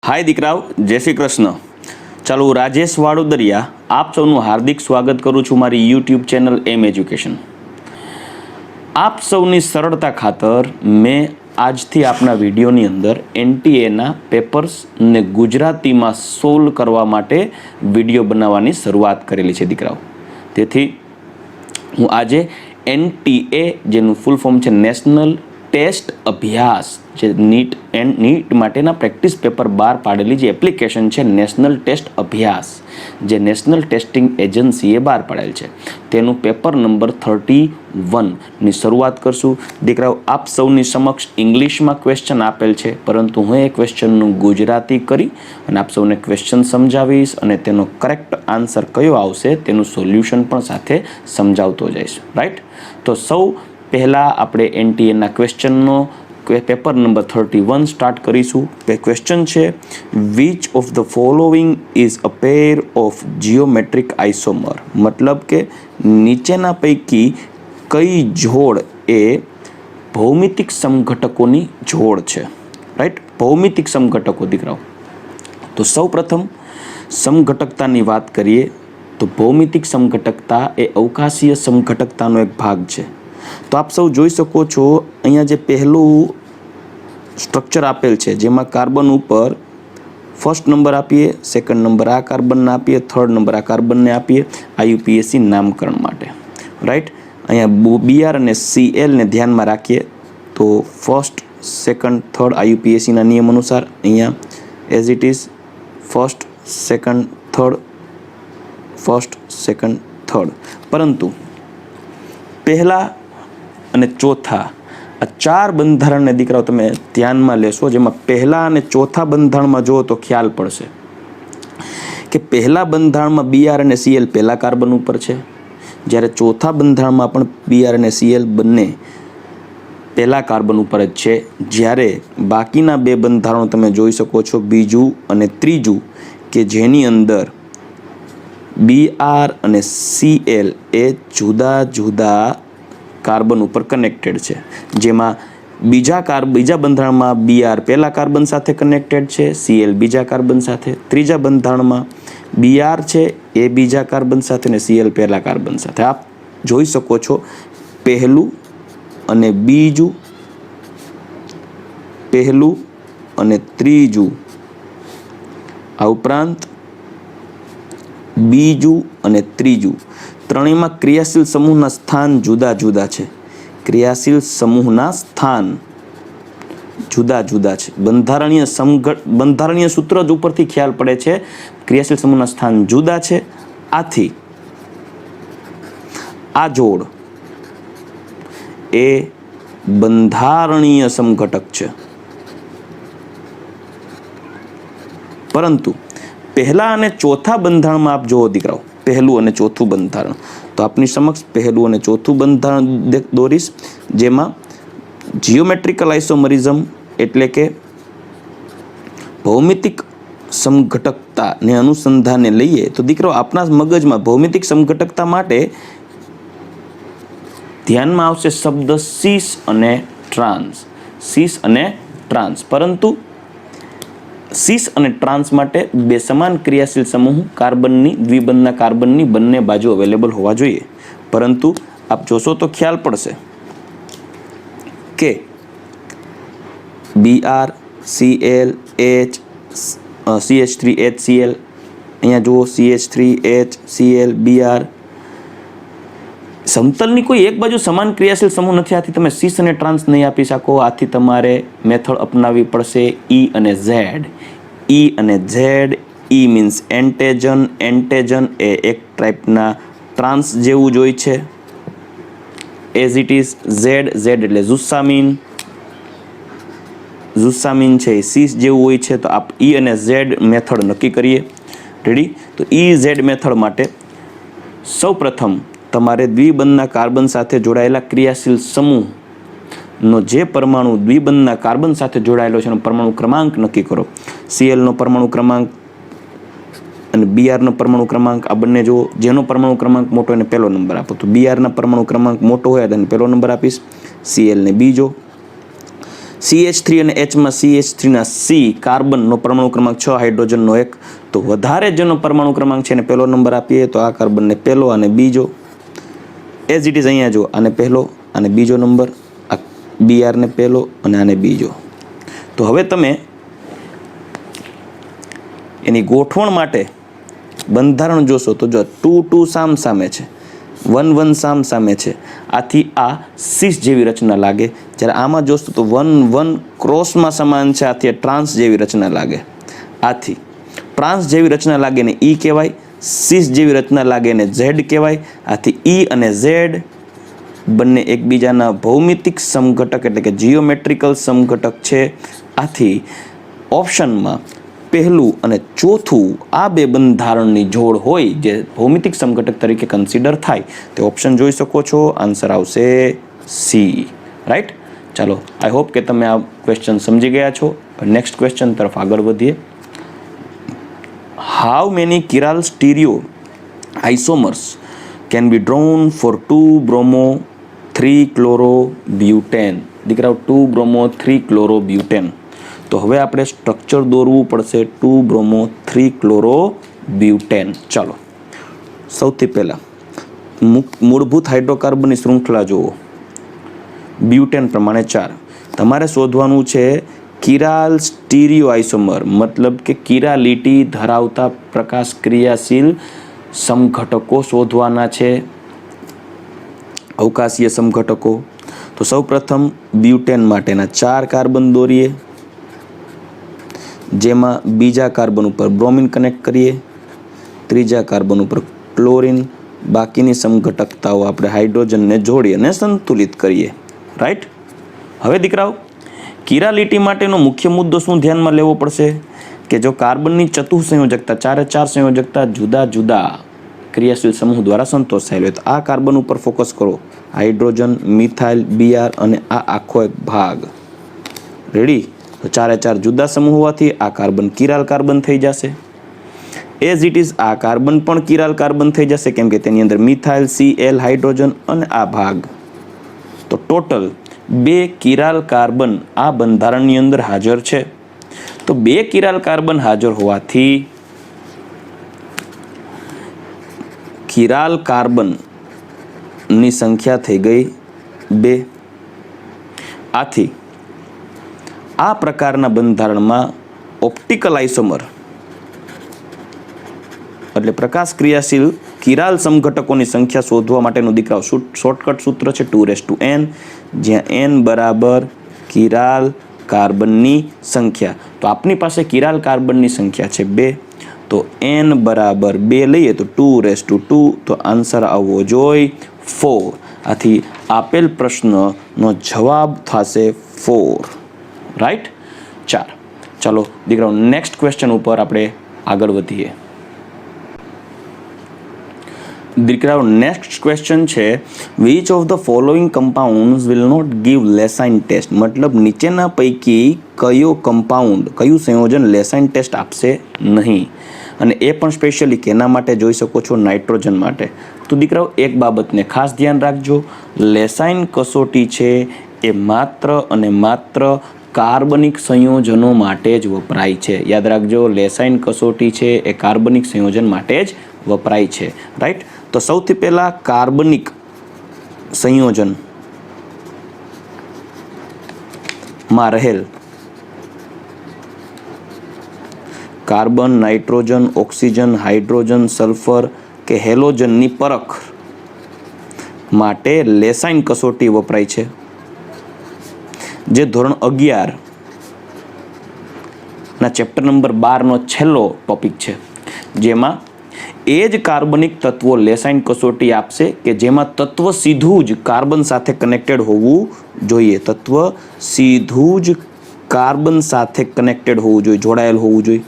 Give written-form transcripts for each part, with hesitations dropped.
હાય દીકરાઓ, જય શ્રી કૃષ્ણ. ચાલો, હું રાજેશ વાડોદરિયા આપ સૌનું હાર્દિક સ્વાગત કરું છું મારી યુટ્યુબ ચેનલ એમ એજ્યુકેશન. આપ સૌની સરળતા ખાતર મેં આજથી આપના વિડીયોની અંદર એનટીએના પેપર્સને ગુજરાતીમાં સોલ્વ કરવા માટે વિડીયો બનાવવાની શરૂઆત કરેલી છે દીકરાઓ. તેથી હું આજે એનટીએ, જેનું ફૂલ ફોર્મ છે નેશનલ ટેસ્ટ અભ્યાસ, જે નીટ માટેના પ્રેક્ટિસ પેપર બહાર પાડેલી જે એપ્લિકેશન છે નેશનલ ટેસ્ટ અભ્યાસ, જે નેશનલ ટેસ્ટિંગ એજન્સીએ બહાર પાડેલ છે, તેનું પેપર નંબર 31ની શરૂઆત કરશું. દીકરાઓ, આપ સૌની સમક્ષ ઇંગ્લિશમાં ક્વેશ્ચન આપેલ છે, પરંતુ હું એ ક્વેશ્ચનનું ગુજરાતી કરી અને આપ સૌને ક્વેશ્ચન સમજાવીશ અને તેનો કરેક્ટ આન્સર કયો આવશે તેનું સોલ્યુશન પણ સાથે સમજાવતો જઈશ. રાઈટ? તો સૌ પહેલાં આપણે એનટીએના ક્વેશ્ચનનો પેપર નંબર 31 સ્ટાર્ટ કરીશું. ક્વેશ્ચન છે, which of the following is a pair of geometric isomer? મતલબ કે નીચેના પૈકી કઈ જોડ એ ભૌમિતિક સમઘટકોની જોડ છે? રાઈટ? ભૌમિતિક સમઘટકો દીકરાઓ. તો સૌ પ્રથમ સમઘટકતાની વાત કરીએ તો ભૌમિતિક સમઘટકતા એ અવકાશીય સમઘટકતાનો એક ભાગ છે. તો આપ સૌ જોઈ શકો છો, અહીંયા જે પહેલું સ્ટ્રક્ચર આપેલ છે, જેમાં કાર્બન ઉપર ફર્સ્ટ નંબર આપીએ, સેકન્ડ નંબર આ કાર્બનને આપીએ, થર્ડ નંબર આ કાર્બનને આપીએ IUPAC નામકરણ માટે. રાઈટ? અહીંયા BR અને CLને ધ્યાનમાં રાખીએ તો ફર્સ્ટ, સેકન્ડ, થર્ડ IUPACના નિયમ અનુસાર અહીંયા as it is first, second, third, first, second, third. પરંતુ પહેલા અને ચોથા આ ચાર બંધારણને દીકરાઓ તમે ધ્યાનમાં લેશો, જેમાં પહેલા અને ચોથા બંધારણમાં જુઓ તો ખ્યાલ પડશે કે પહેલા બંધારણમાં BR અને CL પહેલા કાર્બન ઉપર છે, જ્યારે ચોથા બંધારણમાં પણ BR અને CL બંને પહેલા કાર્બન ઉપર જ છે. જ્યારે બાકીના બે બંધારણો તમે જોઈ શકો છો, બીજું અને ત્રીજું, કે જેની અંદર BR અને CL એ જુદા જુદા કાર્બન ઉપર કનેક્ટેડ છે. જેમાં બીજા બંધારણમાં BR પહેલા કાર્બન સાથે કનેક્ટેડ છે, CL બીજા કાર્બન સાથે. ત્રીજા બંધારણમાં BR છે એ બીજા કાર્બન સાથે અને CL પહેલા કાર્બન સાથે. આપ જોઈ શકો છો, પહેલું અને બીજું, પહેલું અને ત્રીજું, આ ઉપરાંત બીજું અને ત્રીજું, ત્રણેયમાં ક્રિયાશીલ સમૂહના સ્થાન જુદા જુદા છે. ક્રિયાશીલ સમૂહના સ્થાન જુદા જુદા છે. બંધારણીય સૂત્ર જ ઉપરથી ખ્યાલ પડે છે, ક્રિયાશીલ સમૂહના સ્થાન જુદા છે. આથી આ જોડ એ બંધારણીય સમઘટક છે. પરંતુ પહેલા અને ચોથા બંધારણમાં આપ જુઓ દીકરાઓ, પહેલું અને ચોથું બંધારણ, તો આપની સમક્ષ પહેલું અને ચોથું બંધારણ દોરીશ, જેમાં જીઓમેટ્રિકલ આઇસોમરિઝમ એટલે કે ભૌમિતિક સમઘટકતાને અનુસંધાને લઈએ તો દીકરો આપના મગજમાં ભૌમિતિક સમઘટકતા માટે ધ્યાનમાં આવશે શબ્દ સીસ અને ટ્રાન્સ. સીસ અને ટ્રાન્સ. પરંતુ સીસ અને ટ્રાન્સ માટે બે સમાન ક્રિયાશીલ સમૂહ કાર્બનની, દ્વિબંધના કાર્બનની બંને બાજુ અવેલેબલ હોવા જોઈએ. પરંતુ આપ જોશો તો ખ્યાલ પડશે કે BR, CL, H, CH3, HCl, અહીંયા જુઓ CH3, H, CL, BR, સમતલની કોઈ એક બાજુ સમાન ક્રિયાશીલ સમૂહ નથી. આથી તમે સીસ અને ટ્રાન્સ નહીં આપી શકો. આથી તમારે મેથડ અપનાવવી પડશે E અને Z. E અને Z. E મીન્સ એન્ટેજન. એન્ટેજન એ એક ટાઈપના ટ્રાન્સ જેવું જ હોય છે as it is. Z. Z એટલે ઝુસ્સામીન. ઝુસ્સામીન છે એ સીસ જેવું હોય છે. તો આપ E અને Z મેથડ નક્કી કરીએ. રેડી? તો EZ મેથડ માટે સૌ પ્રથમ તમારે દ્વિબંધના કાર્બન સાથે જોડાયેલા ક્રિયાશીલ સમૂહનો જે પરમાણુ દ્વિબંધના કાર્બન સાથે જોડાયેલો છે એનો પરમાણુ ક્રમાંક નક્કી કરો. CLનો પરમાણુ ક્રમાંક અને BRનો પરમાણુ ક્રમાંક આ બંને જુઓ. જેનો પરમાણુ ક્રમાંક મોટો એને પહેલો નંબર આપો. તો BRના પરમાણુ ક્રમાંક મોટો હોય એને પહેલો નંબર આપીશ, CLને બીજો. CH3 અને Hમાં CH3 ના C કાર્બનનો પરમાણુ ક્રમાંક 6, હાઇડ્રોજનનો 1. તો વધારે જેનો પરમાણુ ક્રમાંક છે એને પહેલો નંબર આપીએ તો આ કાર્બનને પહેલો અને બીજો. એઝ ઇટ ઇઝ અહીંયા જો, આને પહેલો અને બીજો નંબર, આ Br ને પહેલો અને આને બીજો. તો હવે તમે એની ગોઠવણ માટે બંધારણ જોશો તો જો 2 2 સામ સામે છે, 1 1 સામ સામે છે. આથી આ સીસ જેવી રચના લાગે. જ્યારે આમાં જોશો તો 1 1 ક્રોસમાં સમાન છે, આથી આ ટ્રાન્સ જેવી રચના લાગે. આથી ટ્રાન્સ જેવી રચના લાગે ને E કહેવાય, સીસ જેવી રચના લાગે ને Z કહેવાય. આથી E અને Z બંને એકબીજાના ભૌમિતિક સમઘટક એટલે કે જીઓમેટ્રિકલ સમઘટક છે. આથી ઓપ્શનમાં પહેલું અને ચોથું આ બે બંધારણની જોડ હોય જે ભૌમિતિક સમઘટક તરીકે કન્સિડર થાય તે ઓપ્શન જોઈ શકો છો. આન્સર આવશે સી. રાઈટ. ચાલો, આઈ હોપ કે તમે આ ક્વેશ્ચન સમજી ગયા છો. નેક્સ્ટ ક્વેશ્ચન તરફ આગળ વધીએ. How many chiral stereo isomers can be drawn for 2 bromo 3 chlorobutane? દીકરાઓ 2 બ્રોમો 3 ક્લોરોબ્યુટેન. તો હવે આપણે સ્ટ્રક્ચર દોરવું પડશે 2 બ્રોમો 3 ક્લોરોબ્યુટેન. ચાલો, સૌથી પહેલાં મૂળભૂત હાઇડ્રોકાર્બનની શૃંખલા જુઓ. બ્યુટેન પ્રમાણે 4. તમારે શોધવાનું છે કિરાલ સ્ટીરિયો આઇસોમર, મતલબ કે કિરાલિટી ધરાવતા પ્રકાશ ક્રિયાશીલ સમઘટકો શોધવાના છે, અવકાશીય સમઘટકો. તો સૌપ્રથમ બ્યુટેન માટેના 4 કાર્બન દોરીએ, જેમાં બીજા કાર્બન ઉપર બ્રોમિન કનેક્ટ કરીએ, ત્રીજા કાર્બન ઉપર ક્લોરિન, બાકીની સમઘટકતાઓ આપણે હાઇડ્રોજનને જોડી અને સંતુલિત કરીએ. રાઈટ. હવે દીકરાઓ, કિરાલિટી માટેનો મુખ્ય મુદ્દો શું ધ્યાનમાં લેવો પડશે કે જો કાર્બનની ચતુઃસંયોજકતા 4 સંયોજકતા જુદા જુદા ક્રિયાશીલ સમૂહ દ્વારા સંતોષાયેલો હોય તો આ કાર્બન ઉપર ફોકસ કરો. હાઇડ્રોજન, મિથાઇલ, Br અને આ આખો એક ભાગ. રેડી. તો 4 જુદા સમૂહ હોવાથી આ કાર્બન કિરાલ કાર્બન થઈ જશે. એઝ ઇટ ઇઝ આ કાર્બન પણ કિરાલ કાર્બન થઈ જશે કેમ કે તેની અંદર મિથાઇલ, Cl, હાઇડ્રોજન અને આ ભાગ. તો ટોટલ 2 કિરાલ કાર્બન આ બંધારણની અંદર હાજર છે. તો 2 કિરાલ કાર્બન હાજર હોવાથી કિરાલ કાર્બનની સંખ્યા થઈ ગઈ 2. આથી આ પ્રકારના બંધારણમાં ઓપ્ટિકલ આઇસોમર એટલે પ્રકાશ ક્રિયાશીલ કિરાલ સમઘટકોની સંખ્યા શોધવા માટેનું દીકરાઓ શોર્ટકટ સૂત્ર છે 2n, જ્યાં n બરાબર કિરાલ કાર્બનની સંખ્યા. તો આપની પાસે કિરાલ કાર્બનની સંખ્યા છે 2, તો n બરાબર 2 લઈએ તો 2 તો આન્સર આવવો જોઈએ 4. આથી આપેલ પ્રશ્નનો જવાબ થશે 4. રાઈટ. 4. ચાલો દીકરાઓ, નેક્સ્ટ ક્વેશ્ચન ઉપર આપણે આગળ વધીએ. દીકરાઓ, નેક્સ્ટ ક્વેશ્ચન છે which of the following compounds will not give Lassaigne test? મતલબ નીચેના પૈકી કયું સંયોજન લેસાઇન ટેસ્ટ આપશે નહીં? અને એ પણ સ્પેશિયલી કેના માટે જોઈ શકો છો? નાઇટ્રોજન માટે. તો દીકરાઓ, એક બાબતને ખાસ ધ્યાન રાખજો, લેસાઇન કસોટી છે એ માત્ર અને માત્ર કાર્બનિક સંયોજનો માટે જ વપરાય છે. યાદ રાખજો, લેસાઇન કસોટી છે એ કાર્બનિક સંયોજન માટે જ વપરાય છે. રાઈટ. તો સૌથી પહેલા કાર્બનિક સંયોજન માં રહેલ carbon, nitrogen, oxygen, hydrogen, sulphur કે હેલોજનની પરખ માટે લેસાઇન કસોટી વપરાય છે, જે ધોરણ 11 ના ચેપ્ટર નંબર 12નો છેલ્લો ટોપિક છે, જેમાં એ જ કાર્બનિક તત્વો લેસાઇન કસોટી આપશે કે જેમાં તત્વ સીધું જ કાર્બન સાથે કનેક્ટેડ હોવું જોઈએ. તત્વ સીધું જ કાર્બન સાથે કનેક્ટેડ હોવું જોઈએ, જોડાયેલ હોવું જોઈએ.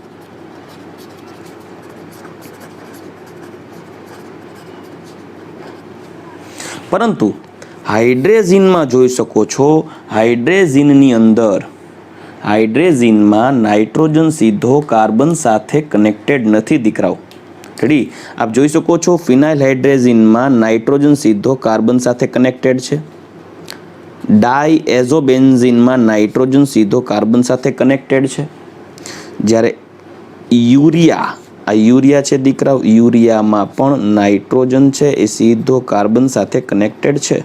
પરંતુ હાઇડ્રેઝિનમાં જોઈ શકો છો, હાઇડ્રેઝિનમાં નાઇટ્રોજન સીધો કાર્બન સાથે કનેક્ટેડ નથી દીકરાઓ. રેડી. આપ જોઈ શકો છો ફિનાઇલ હાઇડ્રેઝિનમાં નાઇટ્રોજન સીધો કાર્બન સાથે કનેક્ટેડ છે. ડાયએઝોબેન્ઝીનમાં નાઇટ્રોજન સીધો કાર્બન સાથે કનેક્ટેડ છે, જ્યારે યુરિયા છે દીકરાઓ, યુરિયામાં પણ નાઇટ્રોજન છે એ સીધો કાર્બન સાથે કનેક્ટેડ છે.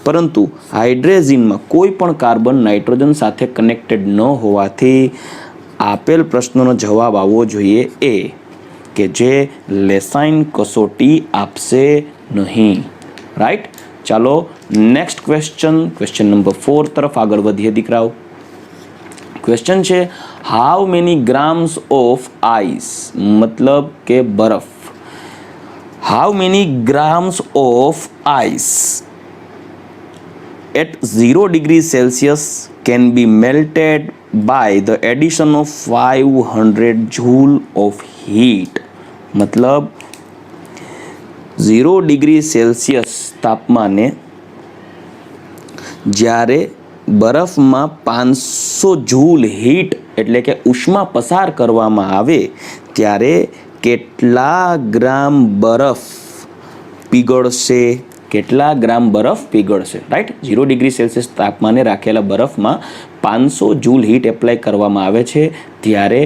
પરંતુ હાઇડ્રેઝિનમાં કોઈ પણ કાર્બન નાઇટ્રોજન સાથે કનેક્ટેડ ન હોવાથી આપેલ પ્રશ્નનો જવાબ આવવો જોઈએ એ, કે જે લેસાઇન કસોટી આપશે નહીં. રાઈટ. ચાલો નેક્સ્ટ ક્વેશ્ચન નંબર 4 તરફ આગળ વધીએ દીકરાઓ. ક્વેશ્ચન છે, how many grams of ice, મતલબ કે બરફ, how many grams of ice at 0 degrees Celsius can be melted by the addition of 500 joule of heat. मतलब 0 डिग्री सेल्सियस तापमाने જ્યારે બરફમાં 500 જૂલ હીટ એટલે કે ઉષ્મા પસાર કરવામાં આવે ત્યારે કેટલા ગ્રામ બરફ પીગળશે, કેટલા ગ્રામ બરફ પીગળશે. રાઈટ. 0 ડિગ્રી સેલ્સિયસ તાપમાને રાખેલા બરફમાં 500 જૂલ હીટ એપ્લાય કરવામાં આવે છે ત્યારે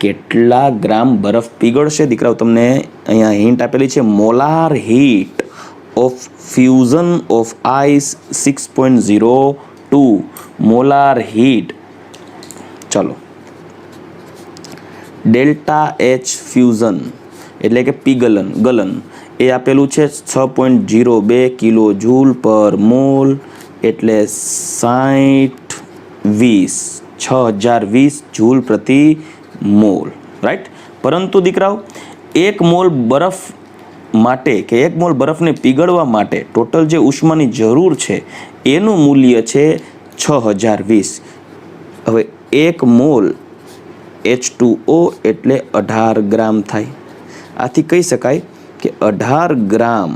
કેટલા ગ્રામ બરફ પીગળશે. દીકરાઓ તમને અહીંયા હિન્ટ આપેલી છે, molar heat of fusion of ice 6.02 molar heat. ચલો, ડેલ્ટા એચ ફ્યુઝન એટલે કે ગલન એ આપેલું છે 6.02 કિલો જૂલ પર મોલ એટલે 6020 જૂલ પ્રતિ મોલ. રાઈટ. પરંતુ દીકરાઓ 1 મોલ બરફ માટે કે 1 મોલ બરફને પીગળવા માટે ટોટલ જે ઉષ્માની જરૂર છે એનું મૂલ્ય છે 6020. હવે 1 મોલ H2O એટલે 18 ગ્રામ થાય. આથી કહી શકાય કે 18 ગ્રામ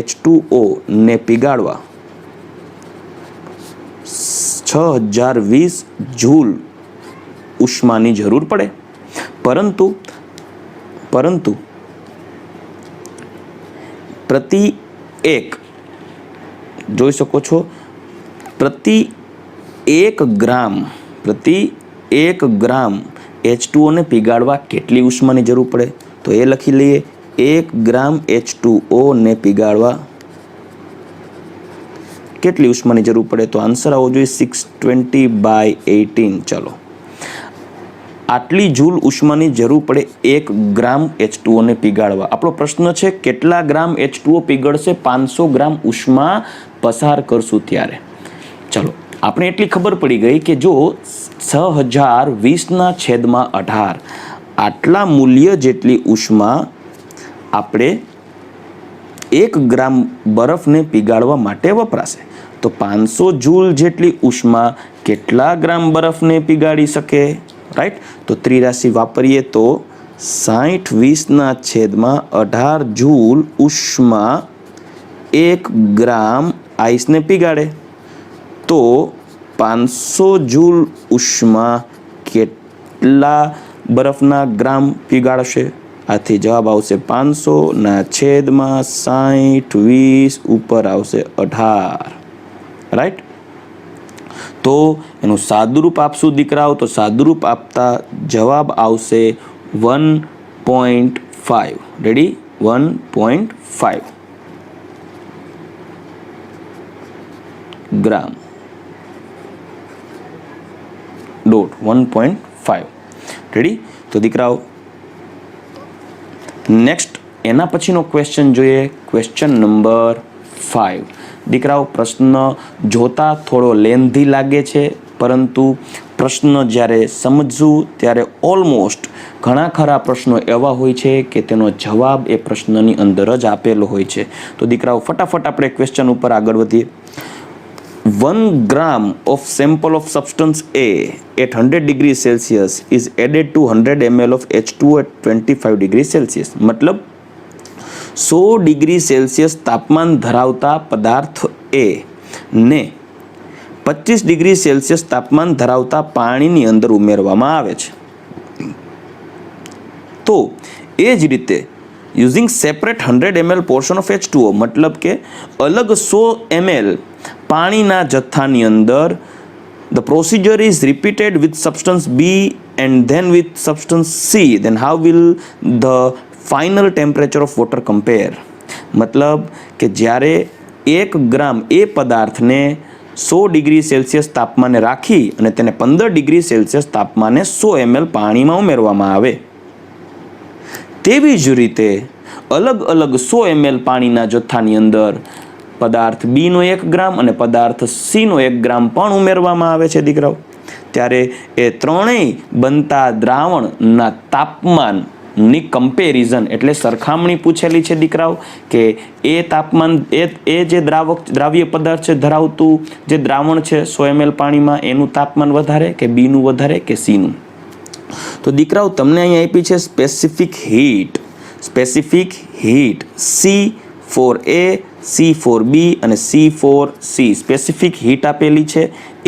H2O ને પીગાળવા 6020 જૂલ ઉષ્માની જરૂર પડે. પરંતુ પ્રતિ એક જોઈ શકો છો, પ્રતિ 1 ગ્રામ H2O ને પીગાળવા કેટલી ઉષ્માની જરૂર પડે, તો એ લખી લઈએ. 1 ગ્રામ H2O ને પીગાળવા કેટલી ઉષ્માની જરૂર પડે, તો આન્સર આવવો જોઈએ 620/18. ચલો, આટલી જૂલ ઉષ્માની જરૂર પડે 1 ગ્રામ H2O ને પીગાળવા. આપણો પ્રશ્ન છે કેટલા ગ્રામ H2O પીગળશે 500 ગ્રામ ઉષ્મા પસાર કરશું ત્યારે. ચલો, આપણે એટલી ખબર પડી ગઈ કે જો 6020/18 આટલા મૂલ્ય જેટલી ઉષ્મા આપણે 1 ગ્રામ બરફને પીગાળવા માટે વપરાશે, તો 500 જૂલ જેટલી ઉષ્મા કેટલા ગ્રામ બરફને પીગાળી શકે. રાઈટ. તો ત્રિરાશિ વાપરીએ તો 6020/18 જૂલ ઉષ્મા 1 ગ્રામ આઈસને પીગાળે, તો 500 જૂલ ઉષ્મા કેટલા બરફના ગ્રામ પીગાળશે. આથી જવાબ આવશે 500/6020 ઉપર આવશે 18. રાઈટ. તો એનું સાદુરૂપ આપશું દીકરાઓ, તો સાદુરૂપ આપતા જવાબ આવશે 1.5. રેડી. 1.5 ગ્રામ. 1.5. રેડી. તો દીકરાઓ નેક્સ્ટ એના પછીનો ક્વેશ્ચન જોઈએ. Question number 5. દીકરાઓ પ્રશ્ન જોતા થોડો લેન્ધી લાગે છે, પરંતુ પ્રશ્ન જ્યારે સમજવું ત્યારે ઓલમોસ્ટ ઘણા ખરા પ્રશ્નો એવા હોય છે કે તેનો જવાબ એ પ્રશ્નની અંદર જ આપેલો હોય છે. તો દીકરાઓ ફટાફટ આપણે ક્વેશ્ચન ઉપર આગળ વધીએ. 1 gram of sample of substance A at 100 degrees Celsius is added to 100 ml of H2O at 25 degrees Celsius. मतलब 100 ડિગ્રી સેલ્સિયસ તાપમાન ધરાવતા પદાર્થ એ ને 25 ડિગ્રી સેલ્સિયસ તાપમાન ધરાવતા પાણીની અંદર ઉમેરવામાં આવે છે. તો એ જ રીતે using separate 100 ml portion of H2O, મતલબ કે અલગ 100 ml પાણીના જથ્થાની અંદર the procedure is repeated with substance B and then with substance C, then how will the final temperature of water compare? મતલબ કે જ્યારે 1 ગ્રામ એ પદાર્થને 100 ડિગ્રી સેલ્સિયસ તાપમાને રાખી અને તેને 15 ડિગ્રી સેલ્સિયસ તાપમાને 100 ml પાણીમાં ઉમેરવામાં આવે, તેવી જ રીતે અલગ અલગ 100 ml પાણીના જથ્થાની અંદર પદાર્થ બીનો 1 ગ્રામ અને પદાર્થ સીનો 1 ગ્રામ પણ ઉમેરવામાં આવે છે દીકરાઓ, ત્યારે એ ત્રણેય બનતા દ્રાવણના તાપમાનની કમ્પેરિઝન એટલે સરખામણી પૂછેલી છે દીકરાઓ, કે એ તાપમાન એ જે દ્રાવ્ય પદાર્થ છે ધરાવતું જે દ્રાવણ છે 100 ml પાણીમાં એનું તાપમાન વધારે કે બીનું વધારે કે સીનું. તો દીકરાઓ તમને અહીંયા આપી છે સ્પેસિફિક હીટ C4A, C4B અને C4C. સ્પેસિફિક હીટ આપેલી છે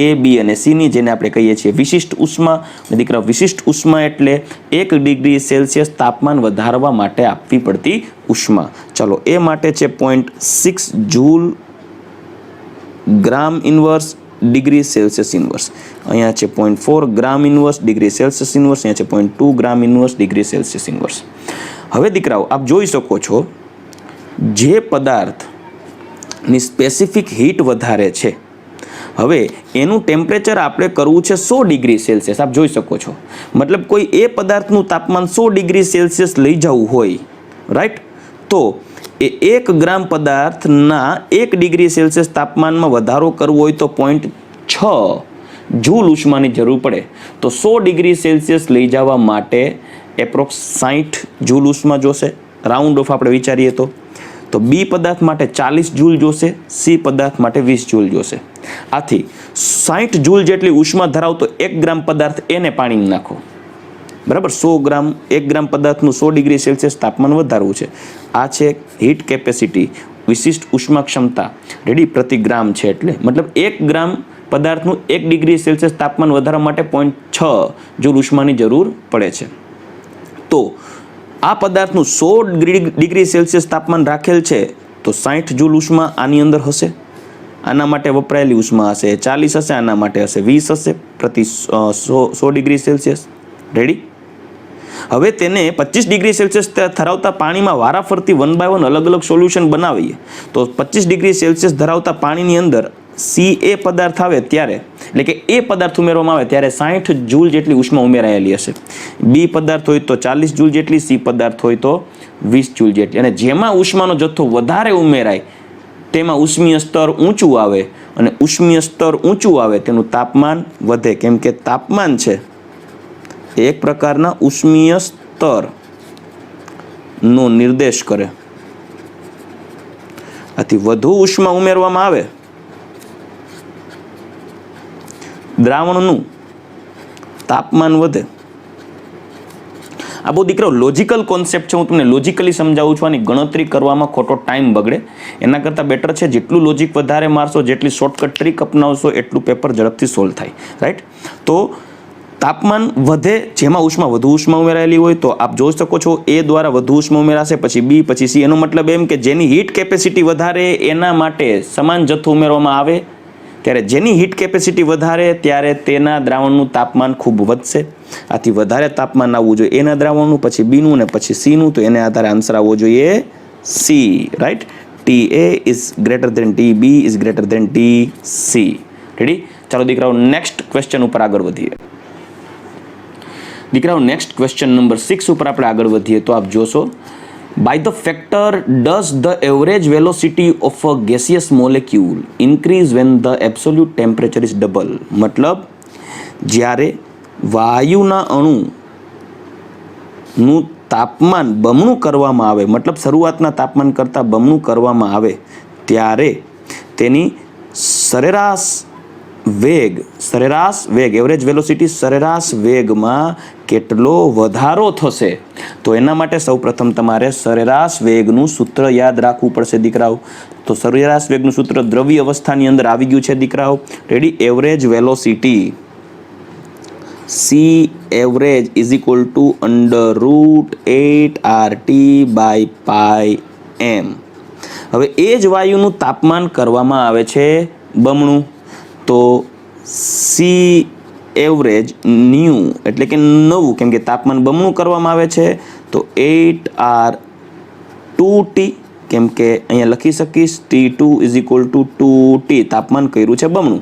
A, B અને Cની, જેને આપણે કહીએ છીએ વિશિષ્ટ ઉષ્મા. દીકરા વિશિષ્ટ ઉષ્મા એટલે 1 ડિગ્રી સેલ્સિયસ તાપમાન વધારવા માટે આપવી પડતી ઉષ્મા. ચાલો એ માટે છે 0.6 જૂલ ગ્રામ ઇન્વર્સ ડિગ્રી સેલ્સિયસ ઇન્વર્સ. અહીંયા છે 0.4 ગ્રામ ઇન્વર્સ ડિગ્રી સેલ્સિયસ ઇન્વર્સ. અહીંયા છે 0.2 ગ્રામ ઇન્વર્સ ડિગ્રી સેલ્સિયસ ઇન્વર્સ. હવે દીકરાઓ આપ જોઈ શકો છો જે પદાર્થની સ્પેસિફિક હીટ વધારે છે, હવે એનું ટેમ્પરેચર આપણે કરવું છે 100 ડિગ્રી સેલ્સિયસ. આપ જોઈ શકો છો, મતલબ કોઈ એ પદાર્થનું તાપમાન 100 ડિગ્રી સેલ્સિયસ લઈ જવું હોય, રાઈટ, તો એ 1 ગ્રામ પદાર્થના 1 ડિગ્રી સેલ્સિયસ તાપમાનમાં વધારો કરવો હોય તો 0.6 જૂલ ઉષ્માની જરૂર પડે. તો 100 ડિગ્રી સેલ્સિયસ લઈ જવા માટે એપ્રોક્સ 60 જૂલ ઉષ્મા જોશે, રાઉન્ડ ઓફ આપણે વિચારીએ તો બી પદાર્થ માટે 40 જૂલ જોશે, સી પદાર્થ માટે 20 જૂલ જોશે. આથી 60 જૂલ જેટલી ઉષ્મા ધરાવતો 1 ગ્રામ પદાર્થ એને પાણીમાં નાખો, બરાબર. 1 ગ્રામ પદાર્થનું 100 ડિગ્રી સેલ્સિયસ તાપમાન વધારવું છે. આ છે હીટ કેપેસિટી, વિશિષ્ટ ઉષ્મા ક્ષમતા, રેડી, પ્રતિ ગ્રામ છે એટલે મતલબ 1 ગ્રામ પદાર્થનું 1 ડિગ્રી સેલ્સિયસ તાપમાન વધારવા માટે 0.6 જૂલ ઉષ્માની જરૂર પડે છે. તો આ પદાર્થનું 100 ડિગ્રી સેલ્સિયસ તાપમાન રાખેલ છે તો 60 જૂલ ઉષ્મા આની અંદર હશે. આના માટે વપરાયેલી ઉષ્મા હશે 40 હશે, આના માટે હશે 20 હશે પ્રતિ 100 ડિગ્રી સેલ્સિયસ, રેડી. હવે તેને 25 ડિગ્રી સેલ્સિયસ ધરાવતા પાણીમાં વારાફરતી 1 by 1 અલગ અલગ સોલ્યુશન બનાવીએ તો 25 ડિગ્રી સેલ્સિયસ ધરાવતા પાણીની અંદર CA પદાર્થ આવે ત્યારે, એટલે કે એ પદાર્થ ઉમેરવામાં આવે ત્યારે 60 જૂલ જેટલી ઉષ્મા ઉમેરાયેલી હશે. બી પદાર્થ હોય તો 40 જૂલ જેટલી, સી પદાર્થ હોય તો 20 જૂલ જેટલી. અને જેમાં ઉષ્માનો જથ્થો વધારે ઉમેરાય તેમાં ઉષ્મીય સ્તર ઊંચું આવે, અને ઉષ્મીય સ્તર ઊંચું આવે તેનું તાપમાન વધે, કેમ કે તાપમાન છે એક પ્રકારના ઉષ્મીય સ્તરનો નિર્દેશ કરે. આથી વધુ ઉષ્મા ઉમેરવામાં આવે દ્રાવણનું તાપમાન વધે. આ બહુ દીકરો લોજિકલ કોન્સેપ્ટ છે, હું તમને લોજિકલી સમજાવું છું. આની ગણતરી કરવામાં ખોટો ટાઈમ બગડે એના કરતાં બેટર છે જેટલું લોજિક વધારે મારશો, જેટલી શોર્ટકટ ટ્રીક અપનાવશો એટલું પેપર ઝડપથી સોલ્વ થાય, રાઈટ. તો તાપમાન વધે જેમાં વધુ ઉષ્મા ઉમેરાયેલી હોય તો આપ જોઈ શકો છો એ દ્વારા વધુ ઉષ્મા ઉમેરાશે, પછી બી, પછી સી. એનો મતલબ એમ કે જેની હીટ કેપેસિટી વધારે એના માટે સમાન જથ્થો ઉમેરવામાં આવે, ત્યારે જેની હીટ કેપેસિટી વધારે ત્યારે તેના દ્રાવણનું તાપમાન ખૂબ વધશે. આથી વધારે તાપમાન આવવું જોઈએ એના દ્રાવણનું, પછી બીનું અને પછી સીનું. તો એને આધારે આન્સર આવવો જોઈએ C, right. TA is greater than TB is greater than TC, ready. ચાલો દીકરાઓ નેક્સ્ટ ક્વેશ્ચન ઉપર આગળ વધીએ. દીકરાઓ નેક્સ્ટ ક્વેશ્ચન નંબર 6 ઉપર આપણે આગળ વધીએ તો આપ જોશો, by the factor does the average velocity of a gaseous molecule increase when the absolute temperature is double? મતલબ જ્યારે વાયુના અણુનું તાપમાન બમણું કરવામાં આવે, મતલબ શરૂઆતના તાપમાન કરતાં બમણું કરવામાં આવે ત્યારે તેની સરેરાશ વેગ એવરેજ વેલોસિટી સરેરાશ વેગમાં કેટલો વધારો થશે? તો એના માટે સૌપ્રથમ તમારે સરેરાશ વેગનું સૂત્ર યાદ રાખવું પડશે દીકરાઓ. તો સરેરાશ વેગનું સૂત્ર દ્રવ્ય અવસ્થાની અંદર આવી ગયું છે દીકરાઓ, ready. Average velocity C average is equal to √8RT/πm. હવે એ જ વાયુનું તાપમાન કરવામાં આવે છે બમણું, તો સી એવરેજ ન્યૂ એટલે કે નવું, કેમ કે તાપમાન બમણું કરવામાં આવે છે, તો 8R2T, કેમ કે અહીંયા લખી શકીશ T2 = 2T, તાપમાન કર્યું છે બમણું,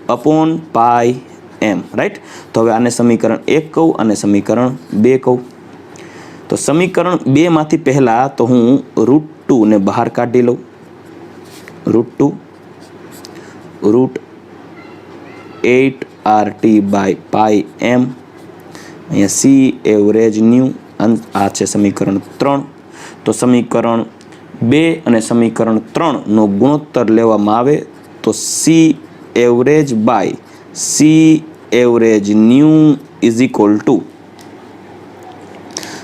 અપોન પાઈ એમ, રાઈટ. તો હવે આને સમીકરણ 1 કહું અને સમીકરણ 2 કહું. તો સમીકરણ 2 માંથી પહેલા તો હું √2 ને બહાર કાઢી લઉં. √2 √8RT/πm, અહીંયા સી એવરેજ ન્યૂ, આ છે સમીકરણ 3. તો સમીકરણ 2 અને સમીકરણ 3 નો ગુણોત્તર લેવામાં આવે તો C average by C average new =